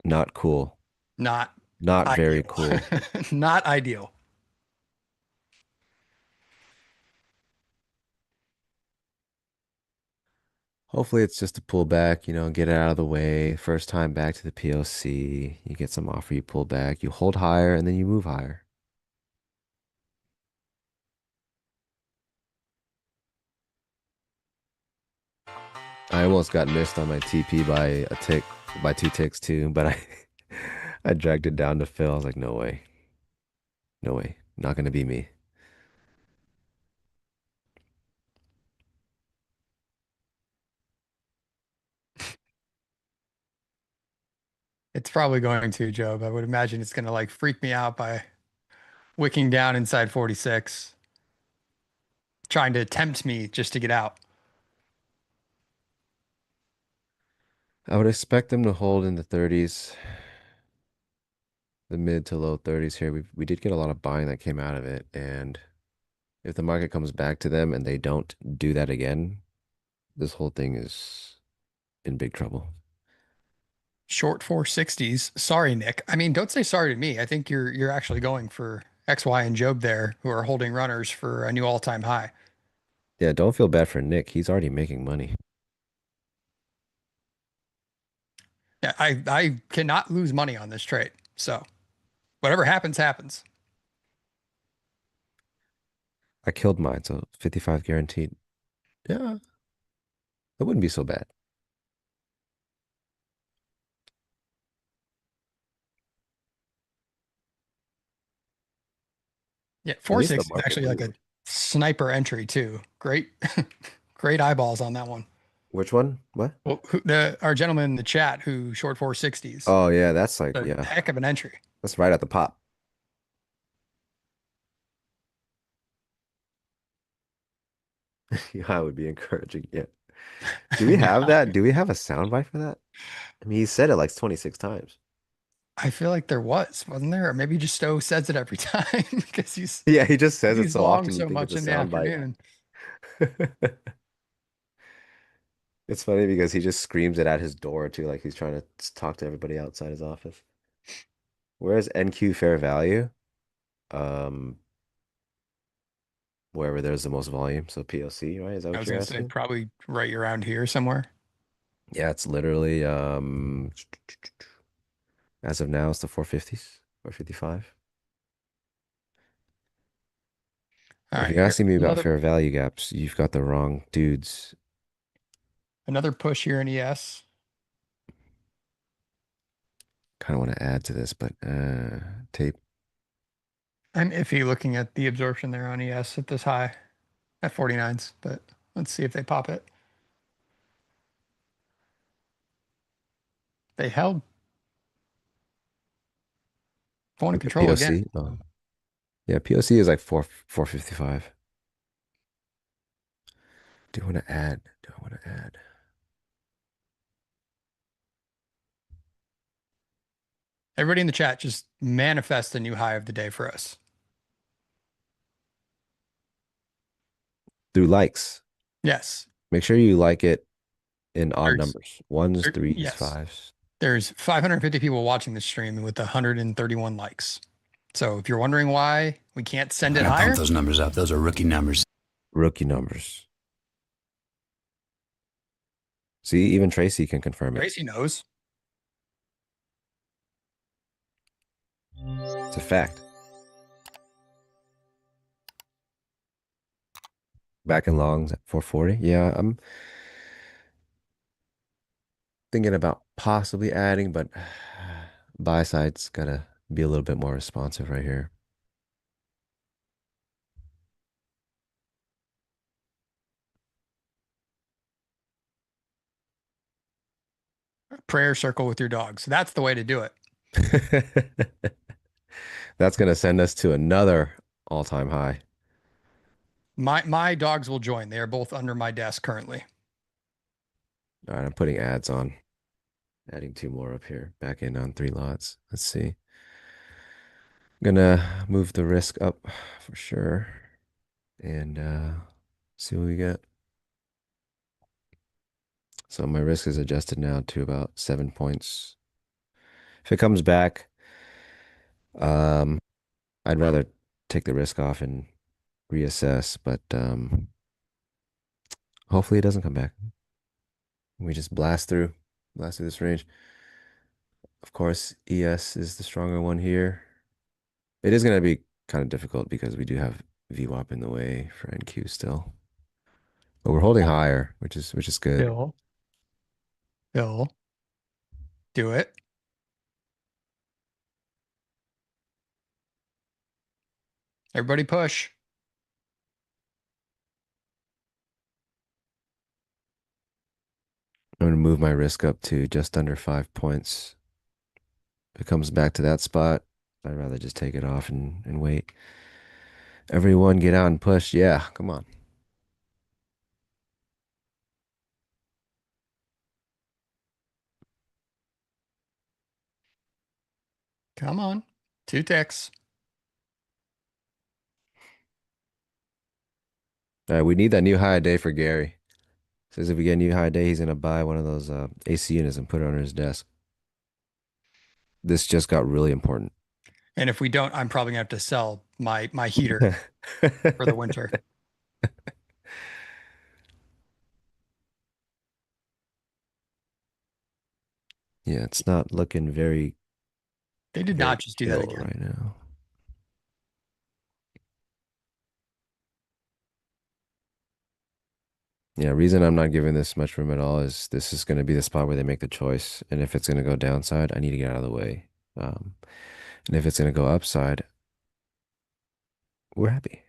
Not cool. Not Not very ideal. cool. Not ideal. Hopefully it's just a pullback, get it out of the way. First time back to the POC. You get some offer, you pull back, you hold higher, and then you move higher. I almost got missed on my TP by two ticks too, but I I dragged it down to Phil. I was like, no way. No way. Not gonna be me. It's probably going to, Job. I would imagine it's gonna like freak me out by wicking down inside 46, trying to tempt me just to get out. I would expect them to hold in the 30s, the mid to low 30s here. We did get a lot of buying that came out of it, and if the market comes back to them and they don't do that again, this whole thing is in big trouble. Short 460s. Sorry, Nick. I mean, don't say sorry to me. I think you're actually going for X, Y, and Job there, who are holding runners for a new all-time high. Yeah, don't feel bad for Nick. He's already making money. Yeah, I cannot lose money on this trade. So whatever happens, happens. I killed mine, so 55 guaranteed. Yeah, that wouldn't be so bad. Yeah, At least the 460 is market actually like a moved. sniper entry too. Great, great eyeballs on that one. Which one? What? Well, our gentleman in the chat who short 460s, Oh yeah, that's like, a yeah, heck of an entry. that's right at the pop. Yeah, I would be encouraging. Yeah. Do we have that? Do we have a soundbite for that? I mean, he said it like 26 times. I feel like there wasn't there? Or maybe just Stowe says it every time because Yeah, he just says it he's so long often you so think it's much a in the soundbite. afternoon. It's funny because he just screams it at his door too, like he's trying to talk to everybody outside his office. Where's NQ fair value? Um, wherever there's the most volume. So POC, right? Is that I what was you're gonna say asking? probably right around here somewhere. Yeah, it's literally as of now it's the 450s, 455. All If right, you're here asking me about another fair value gaps, you've got the wrong dudes. another push here in ES. Kind of want to add to this, but tape. I'm iffy looking at the absorption there on ES at this high at 49s, but let's see if they pop it. They held phone and Look at control again. POC. Oh, yeah, POC is like 455. Do I want to add? Do I want to add? Everybody in the chat, just manifest a new high of the day for us. Through likes. Yes. Make sure you like it in odd There's, numbers. Ones, threes, yes. fives. There's 550 people watching this stream with 131 likes. So if you're wondering why we can't send it I higher, pump those numbers up. Those are rookie numbers. Rookie numbers. See, even Tracy can confirm it. Tracy knows. It's a fact. Back in longs at 440. Yeah, I'm thinking about possibly adding, but buy side's gotta be a little bit more responsive right here. Prayer circle with your dogs. That's the way to do it. That's gonna send us to another all-time high. My dogs will join. They are both under my desk currently. All right, I'm putting ads on. Adding two more up here. Back in on 3 lots. Let's see. Gonna move the risk up for sure. And see what we get. So my risk is adjusted now to about 7 points. If it comes back, I'd rather take the risk off and reassess, but hopefully it doesn't come back. We just blast through this range. Of course, ES is the stronger one here. It is going to be kind of difficult because we do have VWAP in the way for NQ still. But we're holding higher, which is good. Bill, do it. Everybody push. I'm going to move my risk up to just under 5 points. If it comes back to that spot, I'd rather just take it off and wait. Everyone get out and push. Yeah, come on. Come on. 2 ticks. All right, we need that new high day for Gary. Says if we get a new high day, he's going to buy one of those AC units and put it on his desk. This just got really important. And if we don't, I'm probably gonna have to sell my heater for the winter. Yeah, it's not looking very, They did very not just do that chill again. right now. Yeah, reason I'm not giving this much room at all is this is going to be the spot where they make the choice. And if it's going to go downside, I need to get out of the way. And if it's going to go upside, we're happy.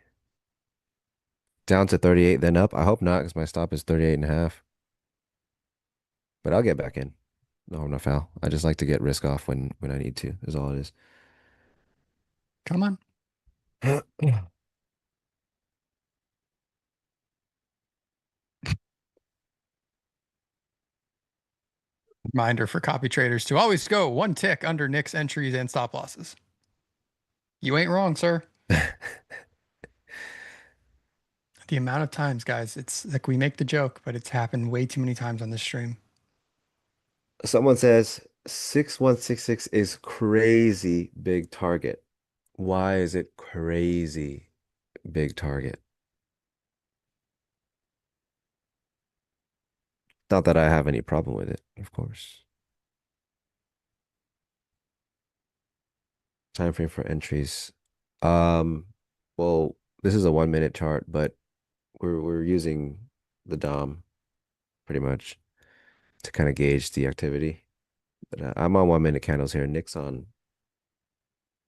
Down to 38, then up. I hope not, because my stop is 38.5. But I'll get back in. No harm, no foul. I just like to get risk off when I need to, is all it is. Come on. Reminder for copy traders to always go 1 tick under Nick's entries and stop losses. You ain't wrong, sir. The amount of times, guys, it's like we make the joke, but it's happened way too many times on this stream. Someone says 6166 is crazy big target. Why is it crazy big target? Not that I have any problem with it, of course. Time frame for entries. Um, well, this is a 1 minute chart, but we're using the DOM pretty much to kind of gauge the activity. But I'm on 1 minute candles here. Nick's on.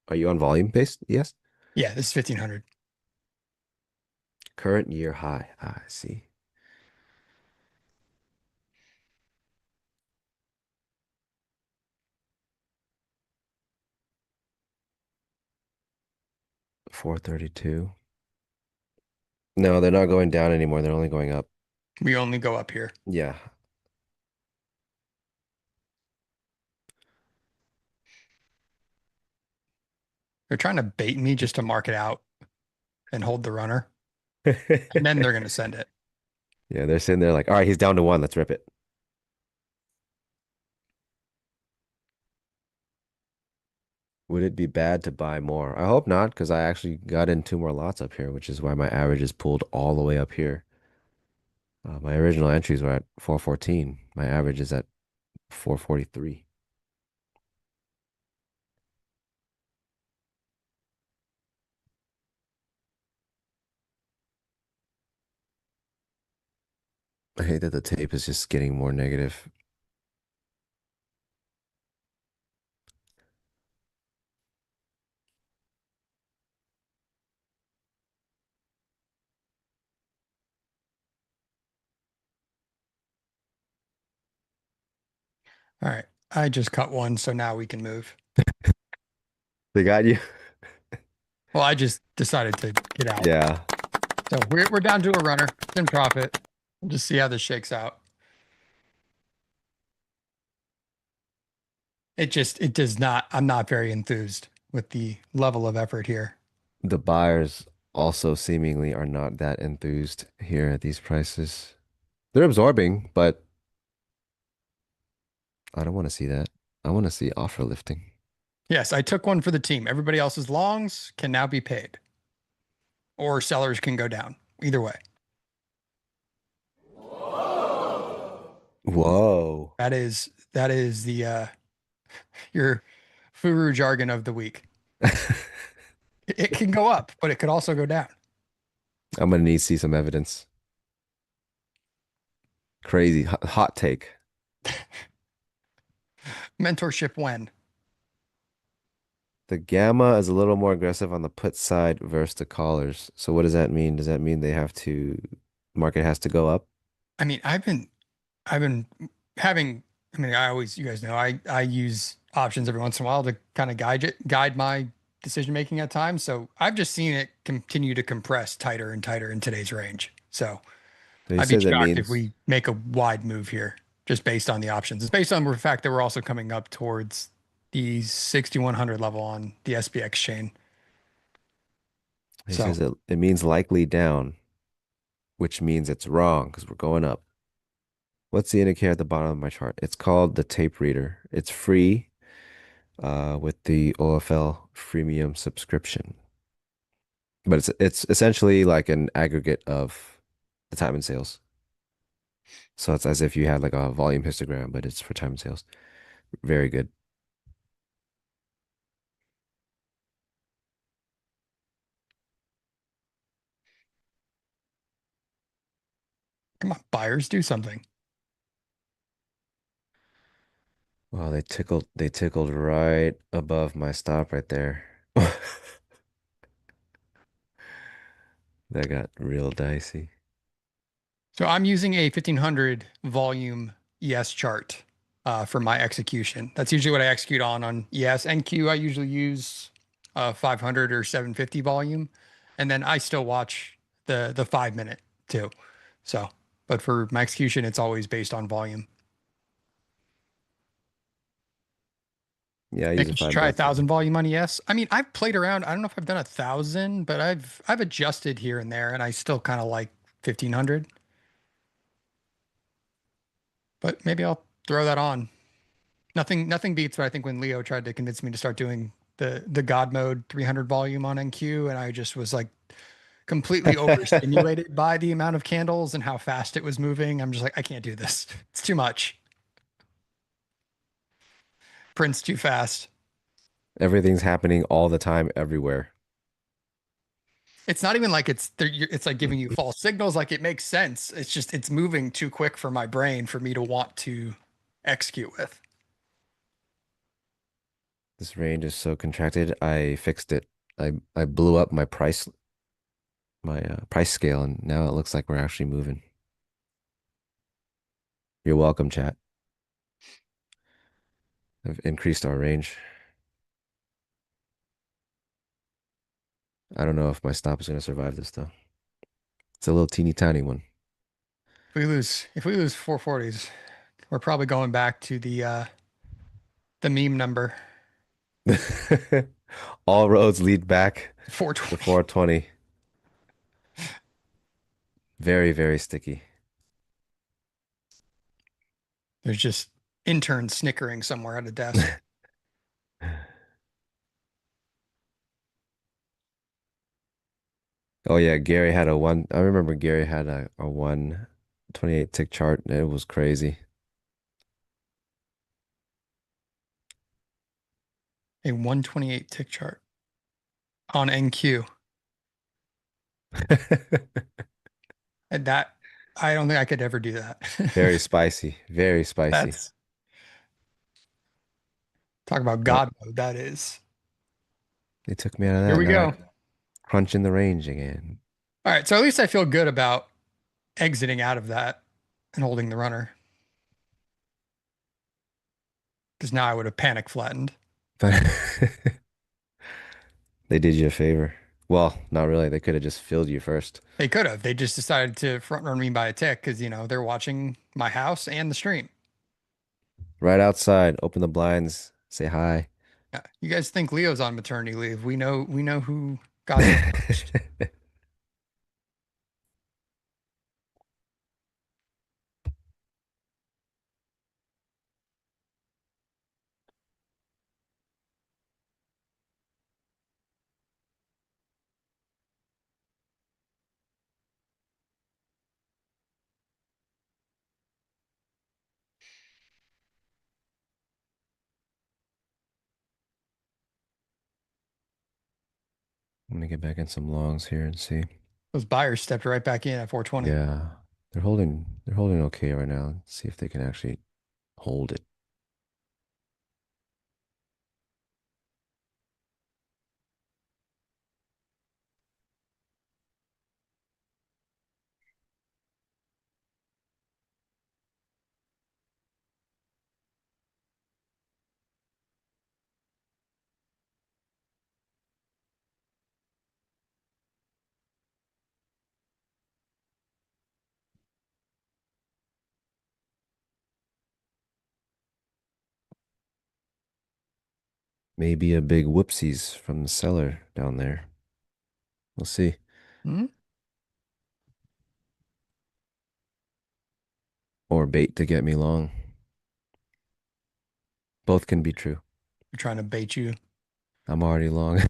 Are you on volume based? Yes. Yeah, this is 1500. Current year high. Ah, I see. $432. No, they're not going down anymore. They're only going up. We only go up here. Yeah. They're trying to bait me just to mark it out and hold the runner. And then they're going to send it. Yeah, they're sitting there like, all right, he's down to one. Let's rip it. Would it be bad to buy more? I hope not, because I actually got in 2 more lots up here, which is why my average is pulled all the way up here. My original entries were at 414. My average is at 443. I hate that the tape is just getting more negative. All right. I just cut one, so now we can move. They got you? Well, I just decided to get out. Yeah. So we're down to a runner. It's in profit. We'll just see how this shakes out. It does not, I'm not very enthused with the level of effort here. The buyers also seemingly are not that enthused here at these prices. They're absorbing, but I don't want to see that. I want to see offer lifting. Yes, I took one for the team. Everybody else's longs can now be paid. Or sellers can go down. Either way. Whoa. That is the your furu jargon of the week. It can go up, but it could also go down. I'm gonna need to see some evidence. Crazy hot take. Mentorship when? The gamma is a little more aggressive on the put side versus the callers. So what does that mean? Does that mean they have to market has to go up? I mean, I've been having, I mean, you guys know, I use options every once in a while to kind of guide my decision making at times. So I've just seen it continue to compress tighter and tighter in today's range. So So you I'd be said that shocked if means we make a wide move here just based on the options. It's based on the fact that we're also coming up towards the 6100 level on the SPX chain. he So says it means likely down, which means it's wrong because we're going up. What's the indicator at the bottom of my chart? It's called the tape reader. It's free with the OFL freemium subscription. But it's essentially like an aggregate of the time and sales. So it's as if you had like a volume histogram, but it's for time and sales. Very good. come on, buyers, do something. Wow, they tickled right above my stop right there. That got real dicey. So I'm using a 1500 volume ES chart for my execution. That's usually what I execute on ES. NQ, I usually use 500 or 750 volume. And then I still watch the 5 minute too. So, but for my execution, it's always based on volume. Yeah, I I use a could five try minute. 1,000 volume on ES. I mean, I've played around. I don't know if I've done 1,000, but I've adjusted here and there, and I still kind of like 1,500. But maybe I'll throw that on. Nothing beats what I think when Leo tried to convince me to start doing the God mode 300 volume on NQ, and I just was like completely overstimulated by the amount of candles and how fast it was moving. I'm just like, I can't do this. It's too much. Prints too fast. Everything's happening all the time, everywhere. It's not even like it's like giving you false signals. Like it makes sense. It's just it's moving too quick for my brain for me to want to execute with. This range is so contracted. I fixed it. I blew up my price scale, and now it looks like we're actually moving. You're welcome, chat. I've increased our range. I don't know if my stop is going to survive this though. It's a little teeny tiny one. If we lose 440s, we're probably going back to the meme number All roads lead back to 420. 420. Very, very sticky. There's just interns snickering somewhere at a desk. Oh yeah, Gary had a one. I remember Gary had a 128 tick chart. And it was crazy. A 128 tick chart on NQ. And that I don't think I could ever do that. Very spicy. Very spicy. That's talk about Oh, God mode. That is. they took me out of Here that. we Now go. crunching the range again. All right. So at least I feel good about exiting out of that and holding the runner. Because now I would have panic flattened. But they did you a favor. Well, not really. They could have just filled you first. They could have. They just decided to front run me by a tick because, they're watching my house and the stream. Right outside, open the blinds, say hi. Yeah. You guys think Leo's on maternity leave. We know who got it first. I'm gonna get back in some longs here and see. Those buyers stepped right back in at 420. Yeah, they're holding okay right now. See if they can actually hold it. Maybe a big whoopsies from the seller down there. We'll see. Hmm? Or bait to get me long. Both can be true. They're trying to bait you. I'm already long.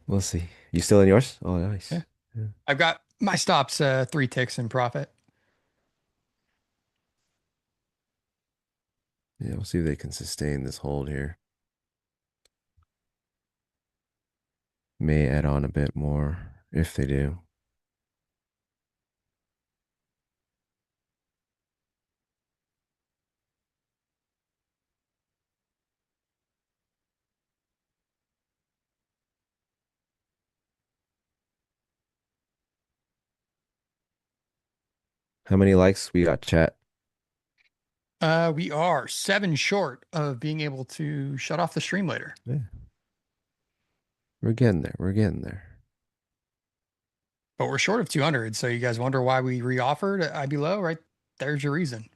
We'll see. You still in yours? Oh, nice. Yeah. Yeah. I've got my stops 3 ticks in profit. Yeah, we'll see if they can sustain this hold here. May add on a bit more if they do. How many likes we got, chat? We are 7 short of being able to shut off the stream later. Yeah. We're getting there. We're getting there. But we're short of 200. So you guys wonder why we reoffered at IB low, right? There's your reason.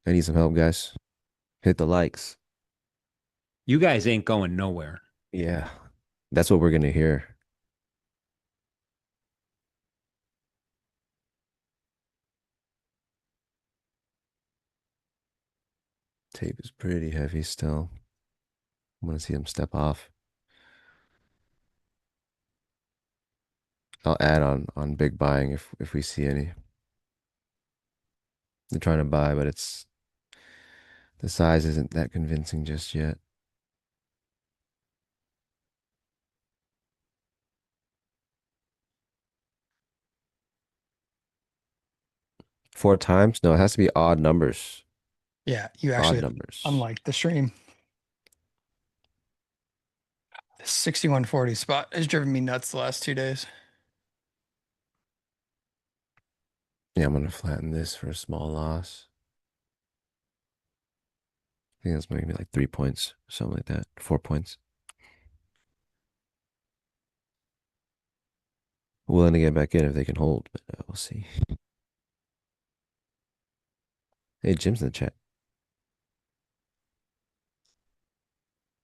I need some help, guys. Hit the likes. You guys ain't going nowhere. Yeah. That's what we're going to hear. Tape is pretty heavy still. I'm going to see him step off. I'll add on big buying if we see any. They're trying to buy, but it's the size isn't that convincing just yet. Four times? No, it has to be odd numbers. Yeah, you Odd actually, numbers. unlike the stream, the 6140 spot has driven me nuts the last 2 days. Yeah, I'm gonna flatten this for a small loss. I think that's maybe like 3 points, something like that. 4 points. Willing to get back in if they can hold, but we'll see. Hey, Jim's in the chat.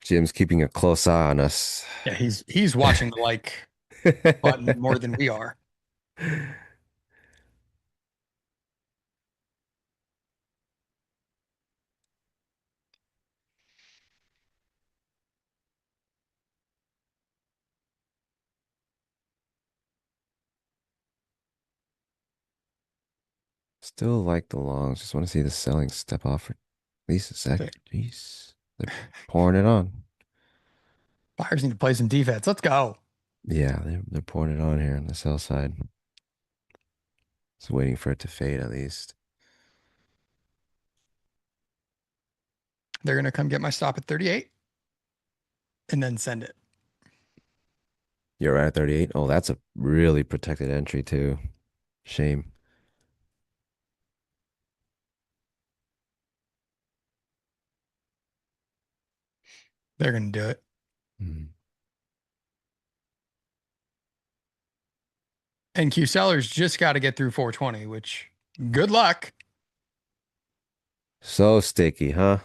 Jim's keeping a close eye on us. Yeah, he's watching the like button more than we are. Still like the longs. Just want to see the selling step off for at least a second. Jeez. They're pouring it on. Buyers need to play some defense. Let's go. Yeah, they're pouring it on here on the sell side. Just waiting for it to fade at least. They're gonna come get my stop at 38 and then send it. You're right at 38. Oh, that's a really protected entry too. Shame. They're gonna do it. Hmm. NQ sellers just got to get through 420, which good luck. So sticky, huh?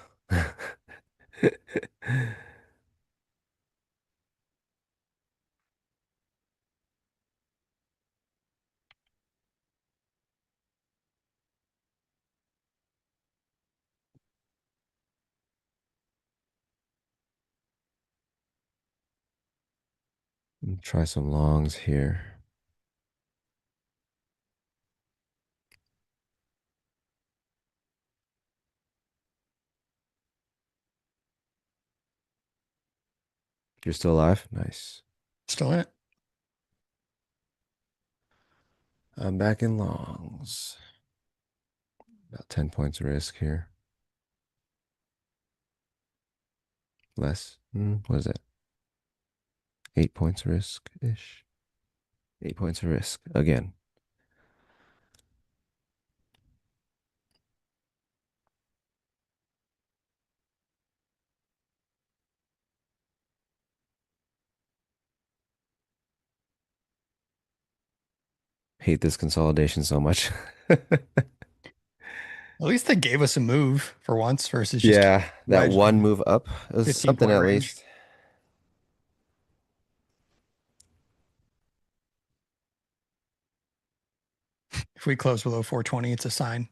Try some longs here. You're still alive? Nice. Still in it. I'm back in longs. About 10 points of risk here. Less. What is that? 8 points of risk-ish. 8 points of risk. Again. Hate this consolidation so much. At least they gave us a move for once versus just Yeah, that wedged one in move up. It was 15 something point at range. least. If we close below 420, it's a sign.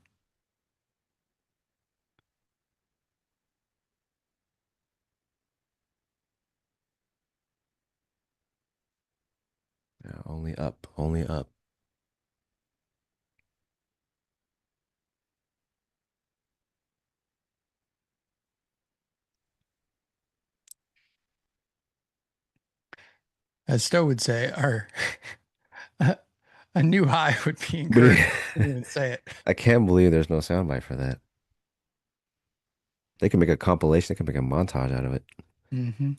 Yeah, only up, only up. As Stowe would say, or a new high would be But encouraged. I didn't even say it. I can't believe there's no soundbite for that. They can make a compilation. They can make a montage out of it. Mm-hmm.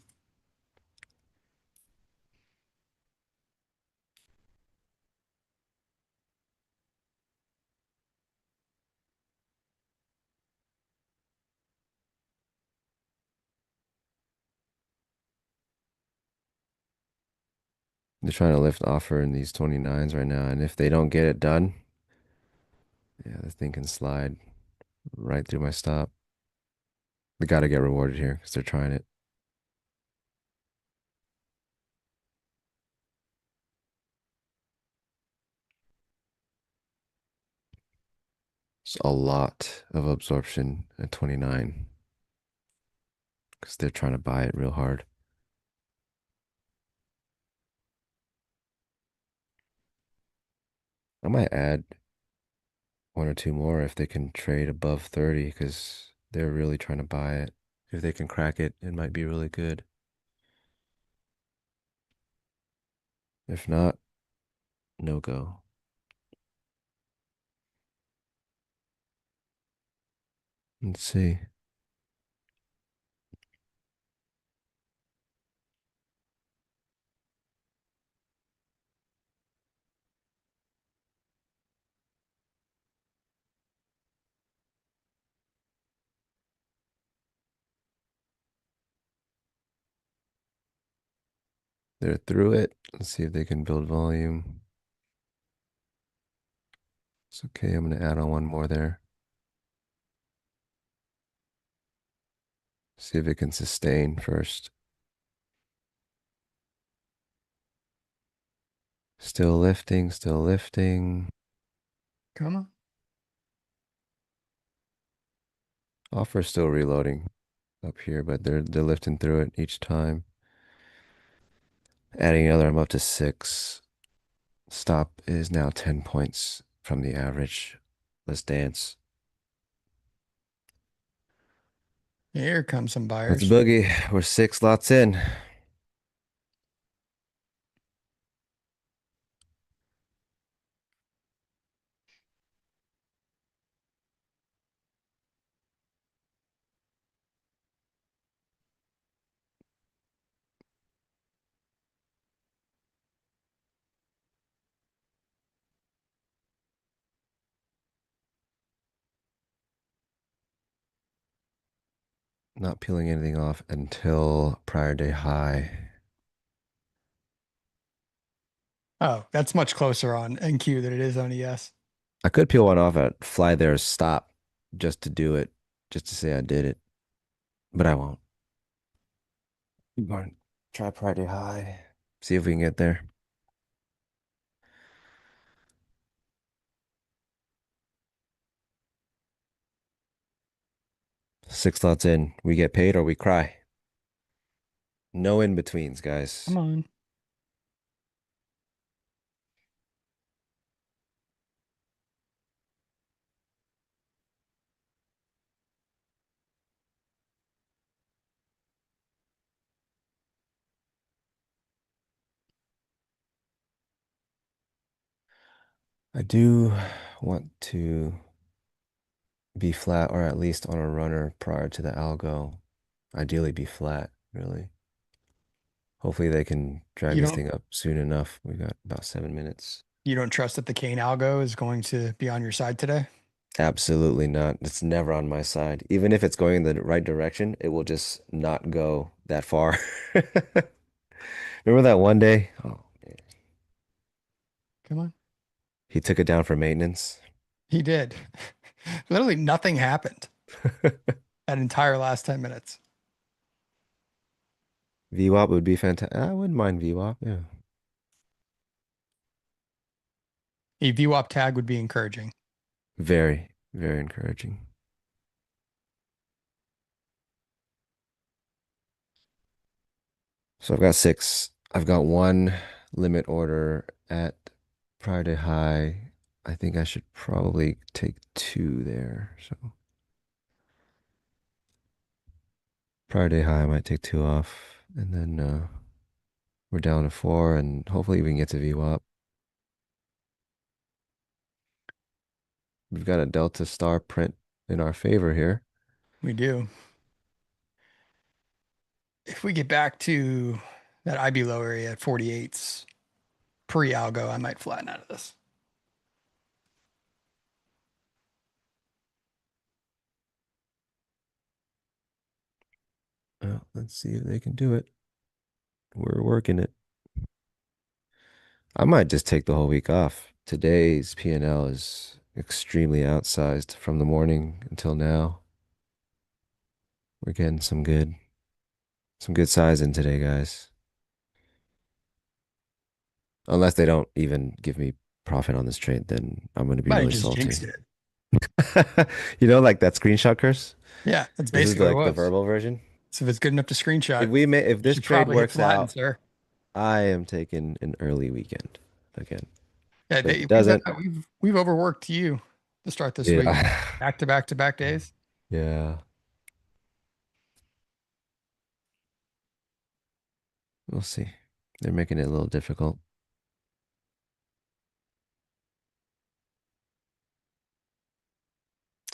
They're trying to lift offer in these 29s right now, and if they don't get it done, yeah, this thing can slide right through my stop. They got to get rewarded here because they're trying it. It's a lot of absorption at 29 because they're trying to buy it real hard. I might add one or two more if they can trade above 30 because they're really trying to buy it. If they can crack it, it might be really good. If not, no go. Let's see. They're through it. Let's see if they can build volume. It's okay. I'm going to add on one more there. See if it can sustain first. Still lifting, still lifting. Come on. Offer still reloading up here, but they're lifting through it each time. Adding another, I'm up to 6. Stop is now 10 points from the average. Let's dance. Here comes some Let's buyers. boogie. We're 6 lots in. Not peeling anything off until prior day high. Oh, that's much closer on NQ than it is on ES. I could peel one off at fly there stop just to do it, just to say I did it, but I won't. Try prior day high. See if we can get there. Six lots in. We get paid or we cry. No in-betweens, guys. Come on. I do want to be flat or at least on a runner prior to the algo. Ideally be flat, really. Hopefully they can drag You this don't thing up soon enough. We got about 7 minutes. you don't trust that the Kane algo is going to be on your side today? Absolutely not. It's never on my side. Even if it's going in the right direction, it will just not go that far. Remember that one day? Oh, man. Come on. He took it down for maintenance. He did. Literally nothing happened that entire last 10 minutes. VWAP would be fantastic. I wouldn't mind VWAP. Yeah. A VWAP tag would be encouraging. Very, very encouraging. So I've got 6. I've got one limit order at prior to high. I think I should probably take 2 there. So prior to high, I might take 2 off. And then we're down to 4, and hopefully we can get to VWAP. We've got a Delta Star print in our favor here. We do. If we get back to that IB low area at 48s pre-algo, I might flatten out of this. Let's see if they can do it. We're working it. I might just take the whole week off. Today's P&L is extremely outsized from the morning until now. We're getting some good size in today, guys. Unless they don't even give me profit on this trade, then I'm going to be Might have really just salty. jinxed it. You know, like that screenshot curse? Yeah, that's This is basically like what the it was. verbal version. So if it's good enough to screenshot, If you this should trade probably hit works flatten, out, sir. I am taking an early weekend again. Yeah, but it we've doesn't. we've overworked you to start this week. Yeah. Back to back to back days. Yeah. We'll see. They're making it a little difficult.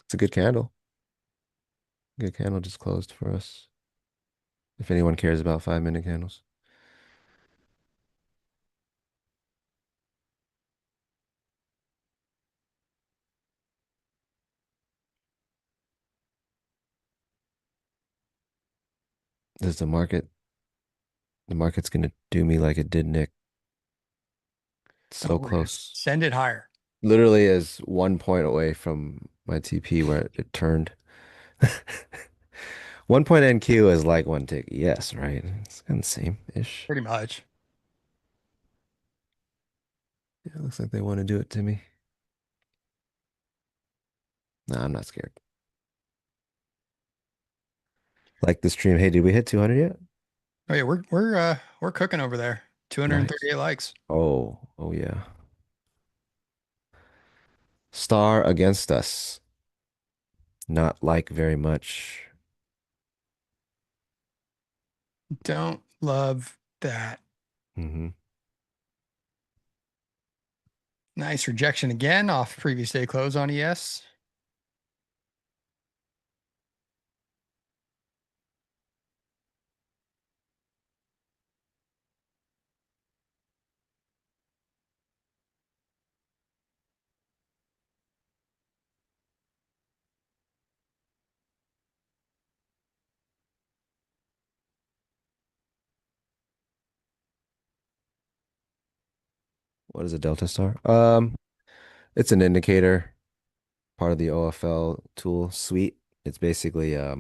It's a good candle. Good candle just closed for us. If anyone cares about 5-minute candles. Does the market's gonna do me like it did Nick. Oh, So we're gonna close. send it higher. Literally is 1 point away from my TP where it turned. 1 point NQ is like one tick. Yes, right. It's kind of the same-ish. Pretty much. Yeah, it looks like they want to do it to me. No, I'm not scared. Like the stream. Hey, did we hit 200 yet? Oh yeah, we're cooking over there. 238 likes. Oh yeah. Star against us. Not like very much. Don't love that. Mm-hmm. Nice rejection again off previous day close on ES. What is a delta star? It's an indicator, part of the OFL tool suite. It's basically a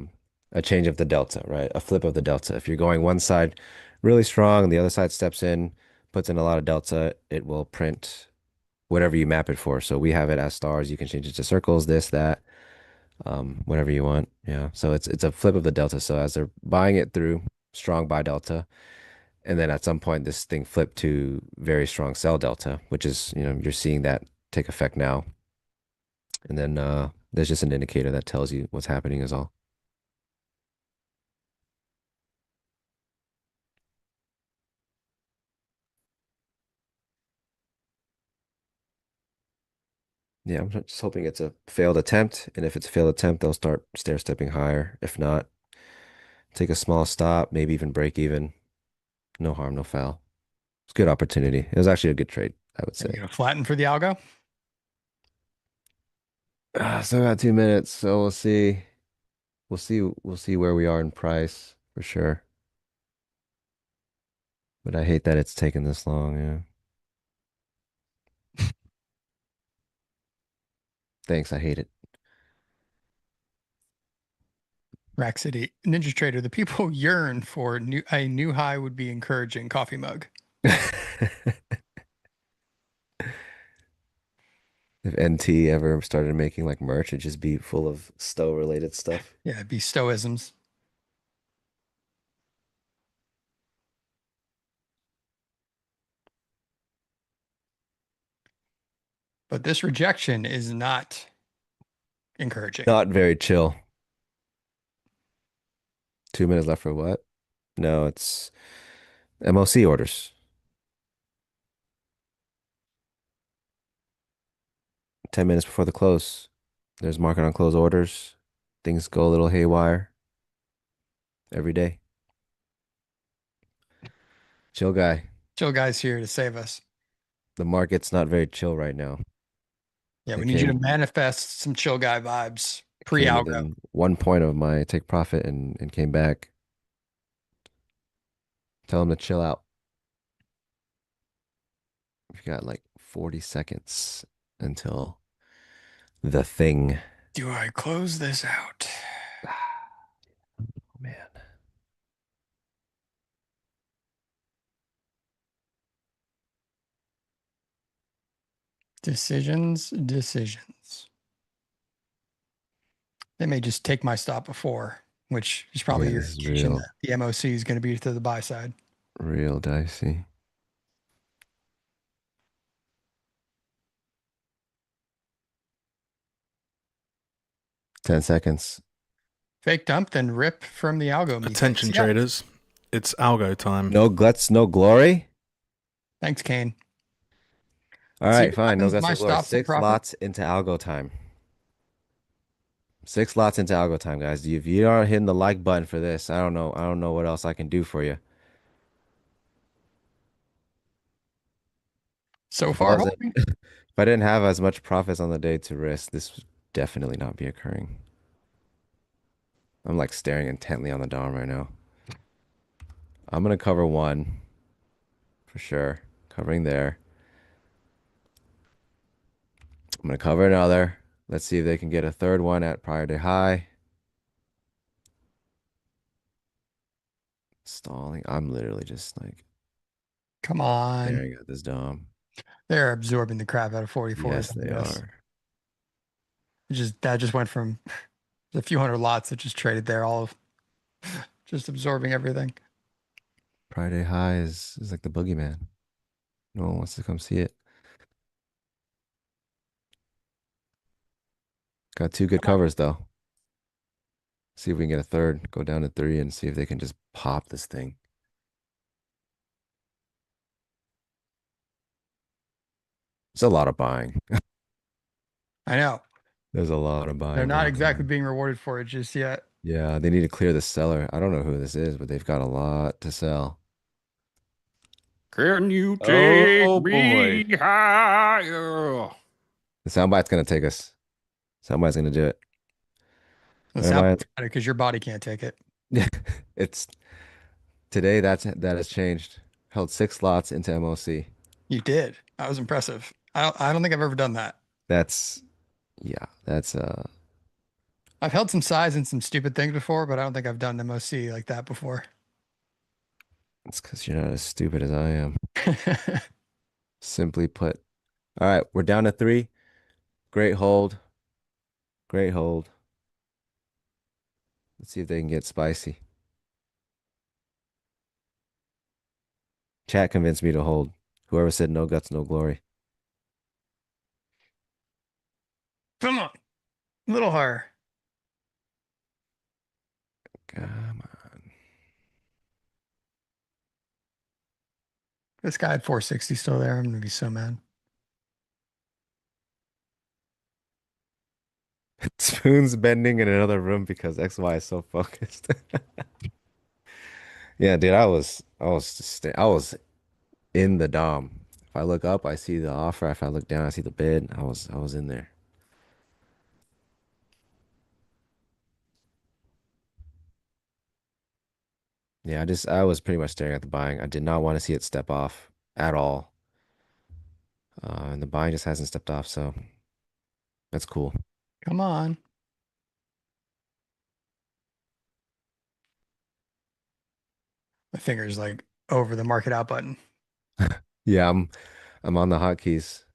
change of the delta, right? A flip of the delta. If you're going one side really strong and the other side steps in, puts in a lot of delta, it will print whatever you map it for. So we have it as stars. You can change it to circles, this, that, whatever you want. Yeah. So it's a flip of the delta. So as they're buying it through strong buy delta, and then at some point this thing flipped to very strong sell delta, which is, you're seeing that take effect now. And then there's just an indicator that tells you what's happening is all. Yeah, I'm just hoping it's a failed attempt. And if it's a failed attempt, they'll start stair stepping higher. If not, take a small stop, maybe even break even. No harm, no foul. It's a good opportunity. It was actually a good trade, I would Are you say. gonna flatten for the algo? Still got 2 minutes, so we'll see. We'll see where we are in price for sure. But I hate that it's taken this long, yeah. Thanks, I hate it. Rack City, NinjaTrader, the people yearn for a new high would be encouraging coffee mug. If NT ever started making like merch, it'd just be full of Stowe related stuff. Yeah, it'd be stoicisms. But this rejection is not encouraging. Not very chill. 2 minutes left for what? No, it's MOC orders. 10 minutes before the close. There's market on close orders. Things go a little haywire every day. Chill guy. Chill guy's here to save us. The market's not very chill right now. Yeah, It we need you to came manifest some chill guy vibes came pre-algo. within 1 point of my take profit and came back. Tell him to chill out. We've got like 40 seconds until the thing. Do I close this out? Oh, man. Decisions. They may just take my stop before, which is probably Yeah, your this is indication real, that the MOC is going to be to the buy side. real dicey. 10 seconds. Fake dump, then rip from the algo. Attention See that? traders, it's algo time. No guts, no glory. Thanks, Kane. All See right, what fine. No happens? guts, My no glory. stop's in 6 profit. lots into algo time. 6 lots into algo time, guys. If you aren't hitting the like button for this, I don't know. I don't know what else I can do for you. So If I far, wasn't, holding. if I didn't have as much profits on the day to risk, this would definitely not be occurring. I'm like staring intently on the DOM right now. I'm gonna cover one for sure. Covering there. I'm gonna cover another. Let's see if they can get a third one at prior day high. Stalling. I'm literally just like Come on. staring at this DOM. They're absorbing the crap out of 44. Yes, they are. That just went from a few hundred lots that just traded there, all of just absorbing everything. Prior day high is like the boogeyman. No one wants to come see it. Got 2 good covers though. See if we can get a third. Go down to 3 and see if they can just pop this thing. It's a lot of buying. I know. There's a lot of buying. They're not going exactly on. being rewarded for it just yet. Yeah, they need to clear the seller. I don't know who this is, but they've got a lot to sell. Can you Oh, take me higher? The soundbite's gonna take us. Soundbite's gonna do it. The Where am I? sound because your body can't take it. It's today that has changed. Held 6 lots into MOC. You did. That was impressive. I don't think I've ever done that. That's yeah, that's I've held some size and some stupid things before, but I don't think I've done MOC like that before. it's because you're not as stupid as I am. Simply put. All right, we're down to 3. Great hold. Great hold. Let's see if they can get spicy. Chat convinced me to hold. Whoever said no guts, no glory. Come on. A little higher. Come on. This guy at 460 still there. I'm gonna be so mad. Spoon's bending in another room because XY is so focused. Yeah, dude, I was in the DOM. If I look up, I see the offer. If I look down, I see the bid. I was in there. Yeah, I was pretty much staring at the buying. I did not want to see it step off at all. And the buying just hasn't stepped off, so that's cool. Come on. My finger's like over the market out button. Yeah, I'm on the hotkeys.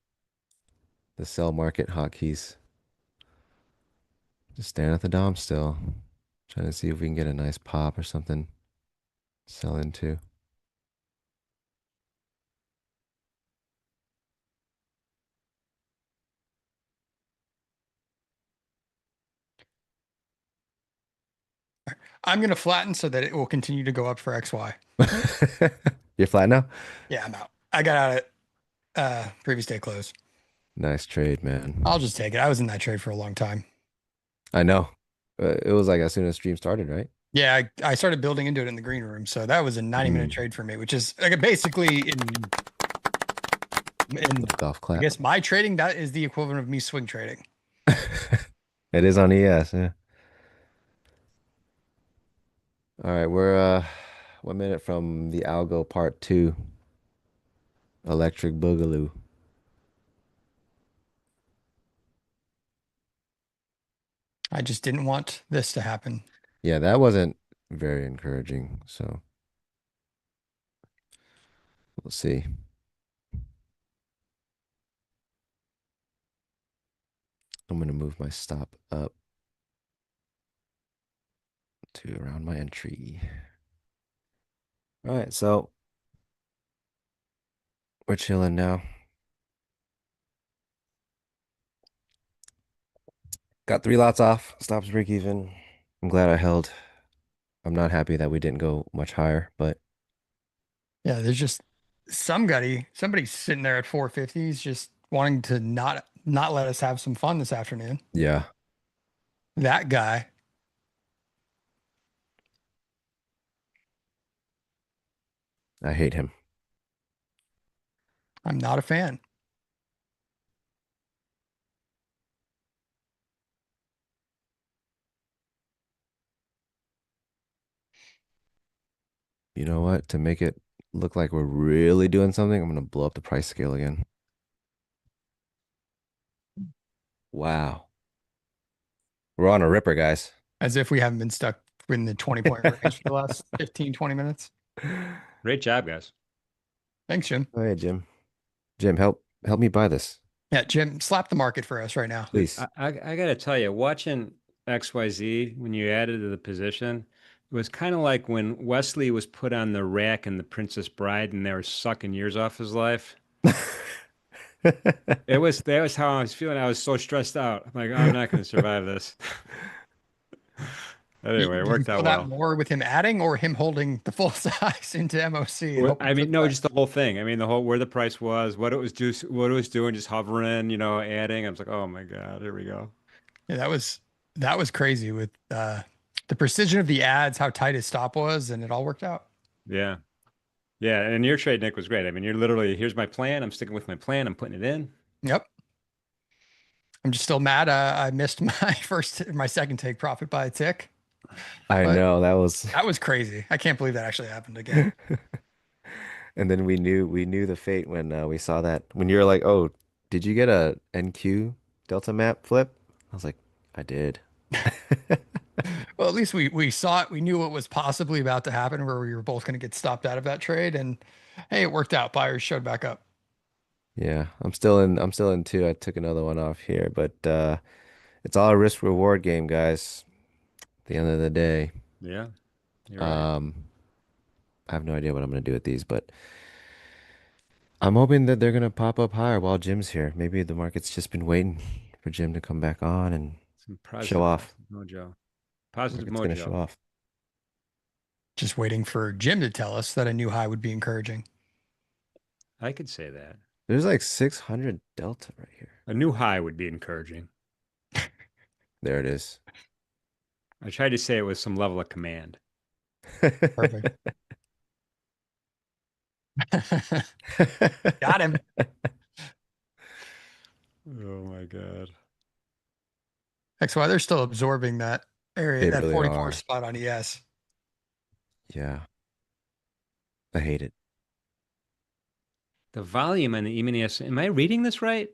The sell market hotkeys. Just staring at the DOM still. Trying to see if we can get a nice pop or something. Sell into. I'm gonna flatten so that it will continue to go up for XY. You're flat now? Yeah, I'm out. I got out at previous day close. Nice trade, man. I'll just take it. I was in that trade for a long time. I know. It was like as soon as stream started, right? Yeah, I started building into it in the green room. So that was a 90-minute trade for me, which is like basically in Golf I clap. guess my trading, that is the equivalent of me swing trading. It is on ES, yeah. All right, we're 1 minute from the Algo part 2. Electric Boogaloo. I just didn't want this to happen. Yeah, that wasn't very encouraging, so we'll see. I'm gonna move my stop up to around my entry. All right, so we're chilling now. Got 3 lots off. Stops break even. I'm glad I held. I'm not happy that we didn't go much higher, but Yeah, there's just somebody's sitting there at 450s just wanting to not let us have some fun this afternoon. yeah, That guy. I hate him. I'm not a fan. You know what? To make it look like we're really doing something, I'm gonna blow up the price scale again. Wow. We're on a ripper, guys. As if we haven't been stuck in the 20-point range for the last 15, 20 minutes. Great job, guys. Thanks, Jim. Oh, hey, Jim. Jim, help me buy this, Yeah, Jim, slap the market for us right now. please. I got to tell you, watching XYZ when you added to the position, it was kind of like when Wesley was put on the rack in The Princess Bride and they were sucking years off his life. That was how I was feeling. I was so stressed out. I'm like, I'm not going to survive this. Anyway, it Did you worked feel out that well. more with him adding or him holding the full size into MOC and hoping I for mean, the no, best? just the whole thing. I mean, the whole where the price was, what it was doing, just hovering, adding. I was like, oh my God, here we go. Yeah, that was crazy with the precision of the ads, how tight his stop was, and it all worked out. Yeah. Yeah. And your trade, Nick, was great. I mean, you're literally, here's my plan. I'm sticking with my plan. I'm putting it in. Yep. I'm just still mad. I missed my second take profit by a tick, I but know that that was crazy. I can't believe that actually happened again. and then we knew the fate when we saw that when you were like, "Oh, did you get a NQ Delta map flip?" I was like, "I did." Well, at least we saw it. We knew what was possibly about to happen, where we were both going to get stopped out of that trade, and hey, it worked out. Buyers showed back up. Yeah, I'm still in two. I took another one off here, but it's all a risk reward game, guys. At the end of the day. Yeah. You're right. Um, I have no idea what I'm gonna do with these, but I'm hoping that they're gonna pop up higher while Jim's here. Maybe the market's just been waiting for Jim to come back on and Some show positive off. mojo. Positive Market's gonna show mojo. off. Just waiting for Jim to tell us that a new high would be encouraging. I could say that. There's like 600 delta right here. A new high would be encouraging. There it is. I tried to say it with some level of command. Perfect. Got him. Oh my God. That's why they're still absorbing that area, They that really 44 are. spot on ES. Yeah, I hate it. The volume on the E-mini S, am I reading this right?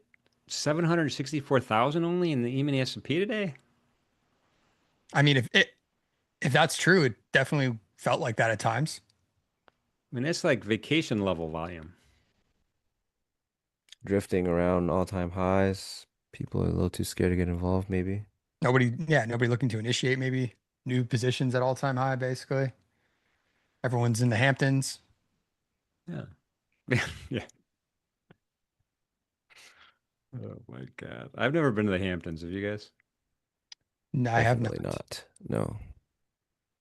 764,000 only in the E-mini S&P today? I mean, if that's true, it definitely felt like that at times. I mean, that's like vacation level volume. Drifting around all-time highs. People are a little too scared to get involved, maybe. Nobody looking to initiate maybe new positions at all time high, basically. Everyone's in the Hamptons. Yeah. Yeah. Oh my God. I've never been to the Hamptons. Have you guys? No, I have not. Definitely not. No.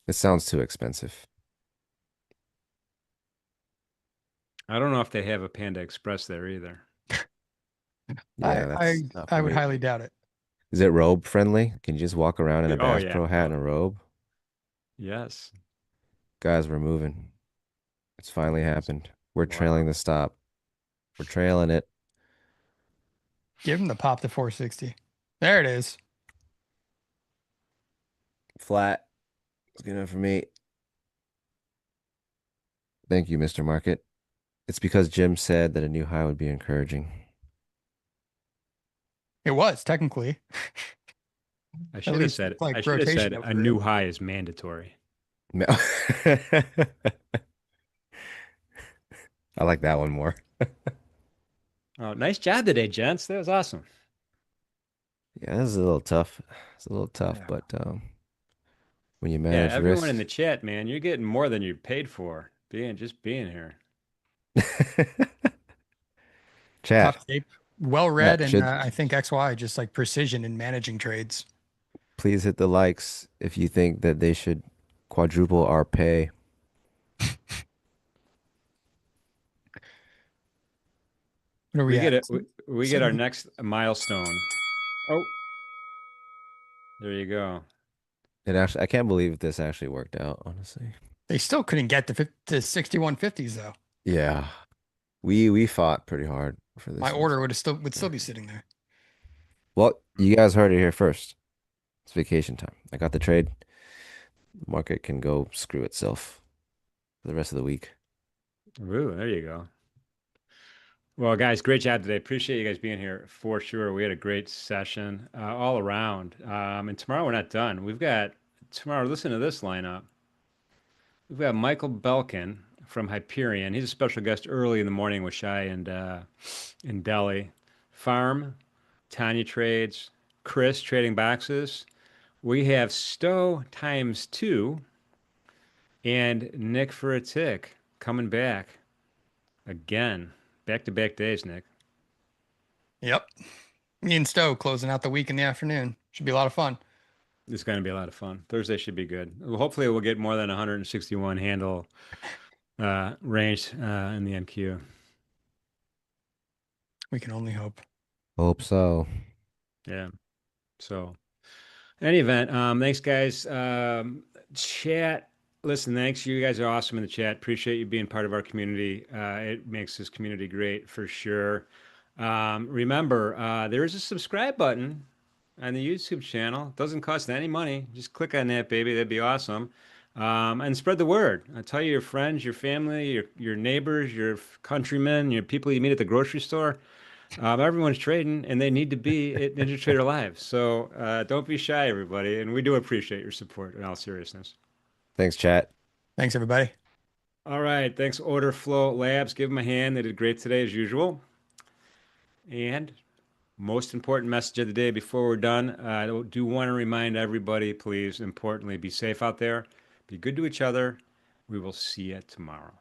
It sounds too expensive. I don't know if they have a Panda Express there either. Yeah, that's not I for would me. highly doubt it. Is it robe friendly? Can you just walk around in a Oh Bass yeah. Pro hat and a robe? Yes. Guys, we're moving. It's finally happened. We're Wow. trailing the stop. We're trailing it. Give him the pop to 460. There it is. Flat. It's good enough for me. Thank you, Mr. Market. It's because Jim said that a new high would be encouraging. It was technically. I At should have least said like I should have rotation said a over new it. high is mandatory. No. I like that one more. Oh, nice job today, gents. That was awesome. Yeah, this is a little tough. It's a little tough, Yeah. but when you Yeah, manage everyone in risk. the chat, man, you're getting more than you paid for being here. Chat, Tough tape. Well read, chat and should I think XY just like precision in managing trades. Please hit the likes if you think that they should quadruple our pay. What are We we get at? it. We get our next milestone. Oh, there you go. It actually, I can't believe this actually worked out, honestly. They still couldn't get to 6150s though. Yeah. We fought pretty hard for this My one. order would still be sitting there. Well, you guys heard it here first. It's vacation time. I got the trade. The market can go screw itself for the rest of the week. Ooh, there you go. Well, guys, great job today. Appreciate you guys being here for sure. We had a great session all around. And tomorrow we're not done. We've got tomorrow, listen to this lineup. We've got Michael Belkin from Hyperion. He's a special guest early in the morning with Shai and in Delhi. Pharm, Tanya Trades, Chris trading boxes. We have Stowe times 2 and Nick for a tick coming back again. Back-to-back days, Nick. Yep. Me and Stowe closing out the week in the afternoon. Should be a lot of fun. It's going to be a lot of fun. Thursday should be good. Well, hopefully, we'll get more than 161 handle range in the NQ. We can only hope. Hope so. Yeah. So, any event, thanks, guys. Chat. Listen, thanks. You guys are awesome in the chat. Appreciate you being part of our community. It makes this community great for sure. Remember, there is a subscribe button on the YouTube channel. It doesn't cost any money. Just click on that, baby. That'd be awesome. And spread the word. Tell your friends, your family, your neighbors, your countrymen, your people you meet at the grocery store. Everyone's trading, and they need to be at NinjaTrader Live. So don't be shy, everybody. And we do appreciate your support in all seriousness. Thanks, chat. Thanks, everybody. All right. Thanks, OrderFlow Labs. Give them a hand. They did great today, as usual. And most important message of the day before we're done, I do want to remind everybody, please, importantly, be safe out there. Be good to each other. We will see you tomorrow.